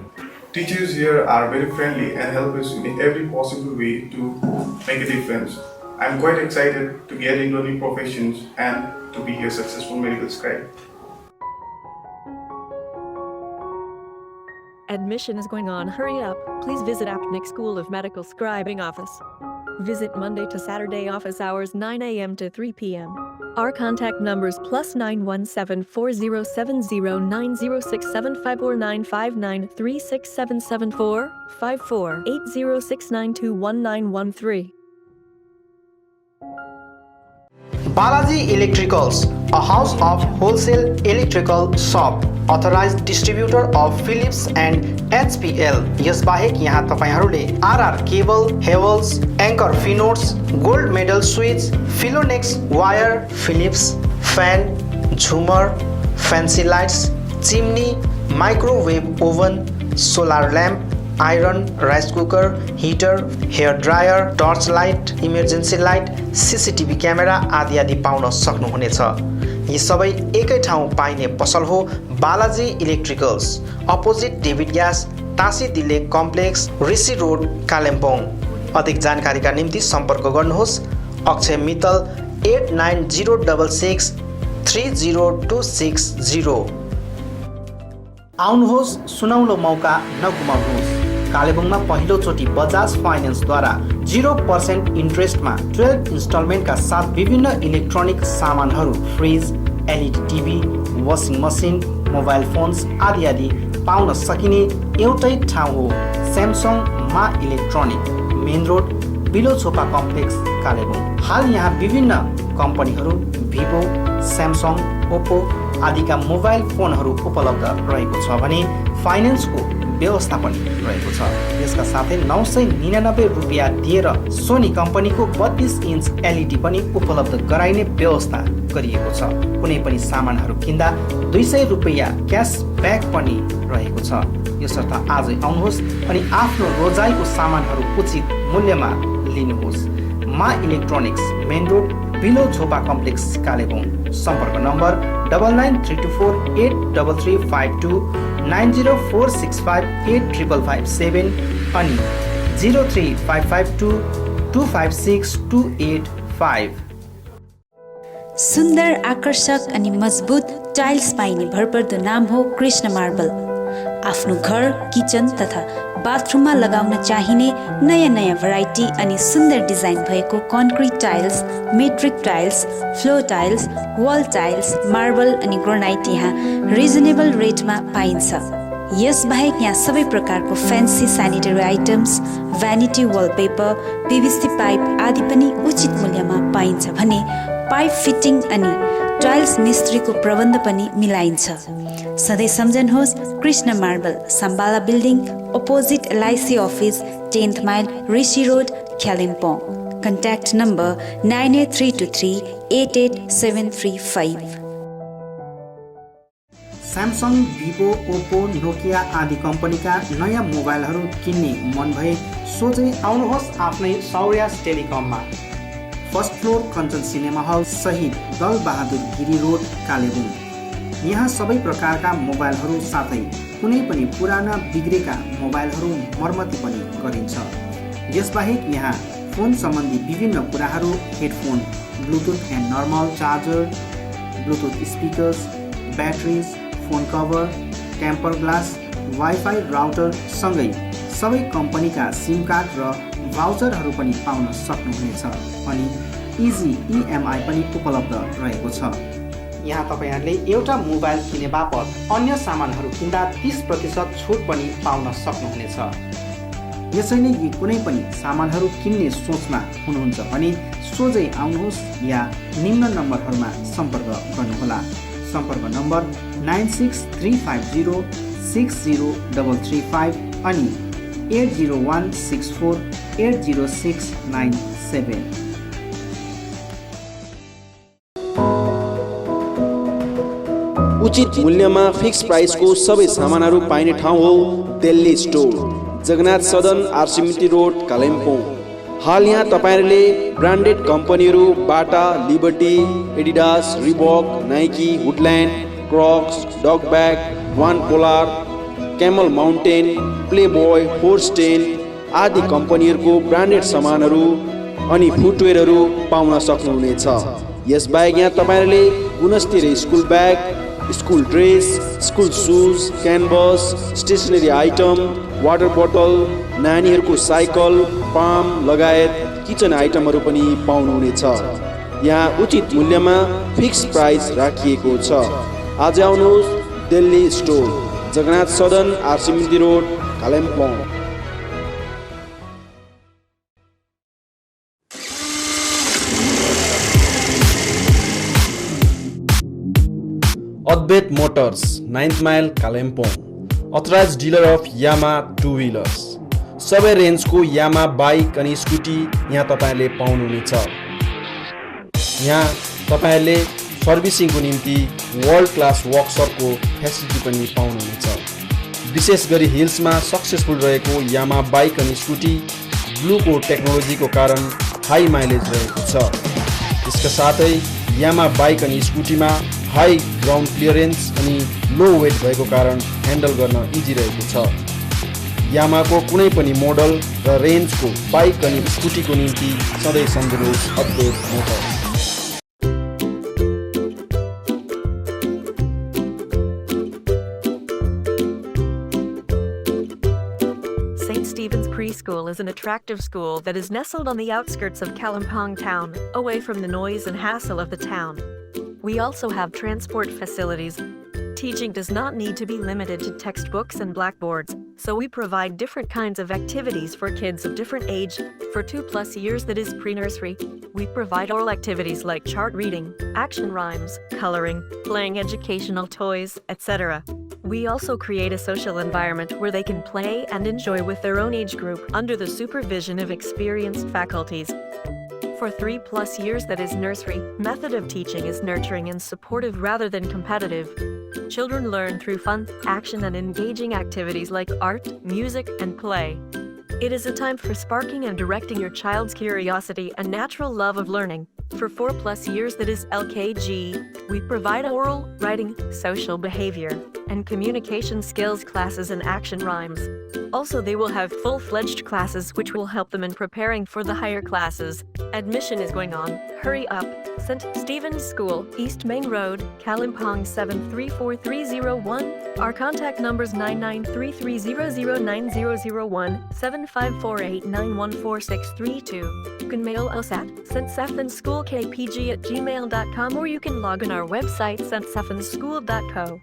G: Teachers here are very friendly and help us in every possible way to make a difference. I'm quite excited to get into new professions and to be a successful medical scribe.
Y: Admission is going on. Hurry up. Please visit Apnic School of Medical Scribing office. Visit Monday to Saturday office hours 9 a.m. to 3 p.m. Our contact numbers +917 407090675495936774 548069219113.
C: Balaji Electricals, a house of wholesale electrical shop, authorized distributor of Philips and HPL. यसबाहेक यहाँ तपाईहरूले RR cable, Havells, Anchor फिनोट्स, gold medal switch, Finolex wire, Philips, fan, झुमर, fancy lights, chimney, microwave oven, solar lamp, iron, rice cooker, heater, hair dryer, torch light, emergency light, CCTV camera आदि आदि पाउन सक्नुहुनेछ। यी सबै एकै ठाउँ पाइने पसल हो Balaji electricals, opposite David gas, टाँसी दिले कम्प्लेक्स, ऋषि रोड कालिम्पोङ। अधिक जानकारीका निम्ति सम्पर्क गर्नुहोस् अक्षय मित्तल 8906630260। आउनुहोस्, सुनौलो मौका नगुमाउनुहोस्। कालेबुङमा पहिलोचोटि बजाज फाइनेन्सद्वारा 0% इन्ट्रेस्टमा 12 इन्स्टलमेन्टका साथ विभिन्न इलेक्ट्रोनिक सामानहरू fridge, LED TV, washing machine, mobile phones आदि आदि पाउन सकिने एउटै ठाउँ हो स्यामसङ मा electronic, main road, below Chhopa complex, Kalebung. हाल यहाँ विभिन्न कम्पनीहरू भिभो, स्यामसङ, ओप्पो आदिका मोबाइल फोनहरू उपलब्ध रहेको छ भने फाइनेन्सको व्यवस्था पनि रहेको छ। यसका साथै 999 रुपियाँ दिएर सोनी कम्पनीको 32 इन्च एलइडी पनि उपलब्ध गराइने व्यवस्था गरिएको छ। कुनै पनि सामानहरू किन्दा 200 रुपियाँ क्यासब्याक पनि रहेको छ। यसर्थ आजै आउनुहोस् अनि आफ्नो रोजाइको सामानहरू उचित मूल्यमा लिनुहोस्। मा इलेक्ट्रोनिक्स, मेन रोड, बिलो झोपा कम्प्लेक्स, कालेबुङ। सम्पर्क नम्बर 9934833552, 9046585557 अनि 03552256285।
A: सुन्दर, आकर्षक अनि मजबुत टाइल्स पाइने भरपर्दो नाम हो कृष्ण मार्बल। आफ्नो घर, किचन तथा बाथरुममा लगाउन चाहिने नयाँ नयाँ भेराइटी अनि सुन्दर डिजाइन भएको concrete tiles, metric tiles, floor tiles, wall tiles, marble अनि ग्रेनाइट यहाँ रिजनेबल रेटमा पाइन्छ। यसबाहेक यहाँ सबै प्रकारको fancy sanitary items, vanity wallpaper, PVC pipe आदि पनि उचित मूल्यमा पाइन्छ भने पाइप फिटिङ अनि टाइल्स मिस्त्रीको प्रबन्ध पनि मिलाइन्छ। सधैँ सम्झनुहोस् Krishna marble, Sambala building, opposite LIC office, 10th mile, Rishi road, Kalimpong. Contact number 9832388735।
C: Samsung, Vivo, Oppo, Nokia आदि कम्पनीका नयाँ मोबाइलहरू किन्ने मन भए सोझै आउनुहोस् आफ्नै सौर्यास टेलिकममा। First floor Kanchan cinema hall सहित दल बहादुर गिरी रोड, कालेबुङ। यहाँ सबै प्रकारका मोबाइलहरू साथै कुनै पनि पुराना बिग्रेका मोबाइलहरू मर्मती पनि गरिन्छ। यसबाहेक यहाँ फोन सम्बन्धी विभिन्न कुराहरू, headphone, Bluetooth and normal charger, Bluetooth speakers, batteries, phone cover, temper glass, wifi router सँगै सबै कम्पनीका सिम कार्ड र भाउचरहरू पनि पाउन सक्नुहुनेछ अनि इजी इएमआई पनि उपलब्ध रहेको छ। यहाँ तपाईँहरूले एउटा मोबाइल किने बापत अन्य सामानहरू किन्दा 30% छुट पनि पाउन सक्नुहुनेछ। यसैले यी कुनै पनि सामानहरू किन्ने सोचमा हुनुहुन्छ भने सोझै आउनुहोस् या निम्न नम्बरहरूमा सम्पर्क गर्नुहोला। सम्पर्क नम्बर 9635060335 अनि 8016480697।
V: उचित मूल्यमा फिक्स प्राइसको सबै सामानहरू पाइने ठाउँ हो दिल्ली स्टोर, जगन्नाथ सदन, आरसीमिटी रोड, कालिम्पोङ। हाल यहाँ तपाईँहरूले ब्रान्डेड कम्पनीहरू Bata, Liberty, Adidas, Reebok, Nike, Woodland, Crocs, Duckback, One Polar, Camel Mountain, Playboy, होर्स्टेन आदि कम्पनीहरूको ब्रान्डेड सामानहरू अनि फुटवेयरहरू पाउन सक्नुहुनेछ। यसबाहेक यहाँ तपाईँहरूले गुणस्तरीय school bag, school dress, school shoes, canvas, stationery item, water बोतल, नानीहरूको साइकल, पाम लगायत किचन आइटमहरू पनि पाउनुहुनेछ। यहाँ उचित मूल्यमा फिक्स प्राइस राखिएको छ। आज आउनुहोस् दिल्ली स्टोर, जगन्नाथ सदन, आरसीमिटी road, Kalimpong. Advait motors, 9th mile, Kalimpong. Authorised dealer of Yamaha two wheelers. सबै रेन्जको यामा बाइक अनि स्कुटी यहाँ तपाईँहरूले पाउनुहुनेछ। यहाँ तपाईँहरूले सर्भिसिङको निम्ति वर्ल्ड क्लास वर्कसपको फेसिलिटी पनि पाउनुहुनेछ। विशेष गरी हिल्समा सक्सेसफुल रहेको यामा बाइक अनि स्कुटी ब्लूको टेक्नोलोजीको कारण हाई माइलेज रहेको छ। यसका साथै यामा बाइक अनि स्कुटीमा हाई ग्राउन्ड क्लियरेन्स अनि लो वेट भएको कारण ह्यान्डल गर्न इजी रहेको छ। यामाको कुनै पनि मोडल र रेन्जको बाइक अनि स्कुटीको निम्ति सधैँ सम्झनुहोस् अद्वैत Motors.
Y: St. Stephen's Preschool is an attractive school that is nestled on the outskirts of Kalimpong town, away from the noise and hassle of the town. We also have transport facilities. Teaching does not need to be limited to textbooks and blackboards, so we provide different kinds of activities for kids of different age. For 2+ years, that is pre-nursery, we provide oral activities like chart reading, action rhymes, coloring, playing educational toys, etc. We also create a social environment where they can play and enjoy with their own age group under the supervision of experienced faculties. For 3+ years, that is nursery, method of teaching is nurturing and supportive rather than competitive. Children learn through fun, action, and engaging activities like art, music, and play. It is a time for sparking and directing your child's curiosity and natural love of learning. For 4+ years, that is LKG, we provide oral, writing, social behavior, and communication skills classes and action rhymes. Also, they will have full-fledged classes which will help them in preparing for the higher classes. Admission is going on. Hurry up! St. Stephen's School, East Main Road, Kalimpong 734301. Our contact numbers 9933009001, 7548914632. You can mail us at ststephensschoolkpg@gmail.com, or you can log on our website ststephensschool.co.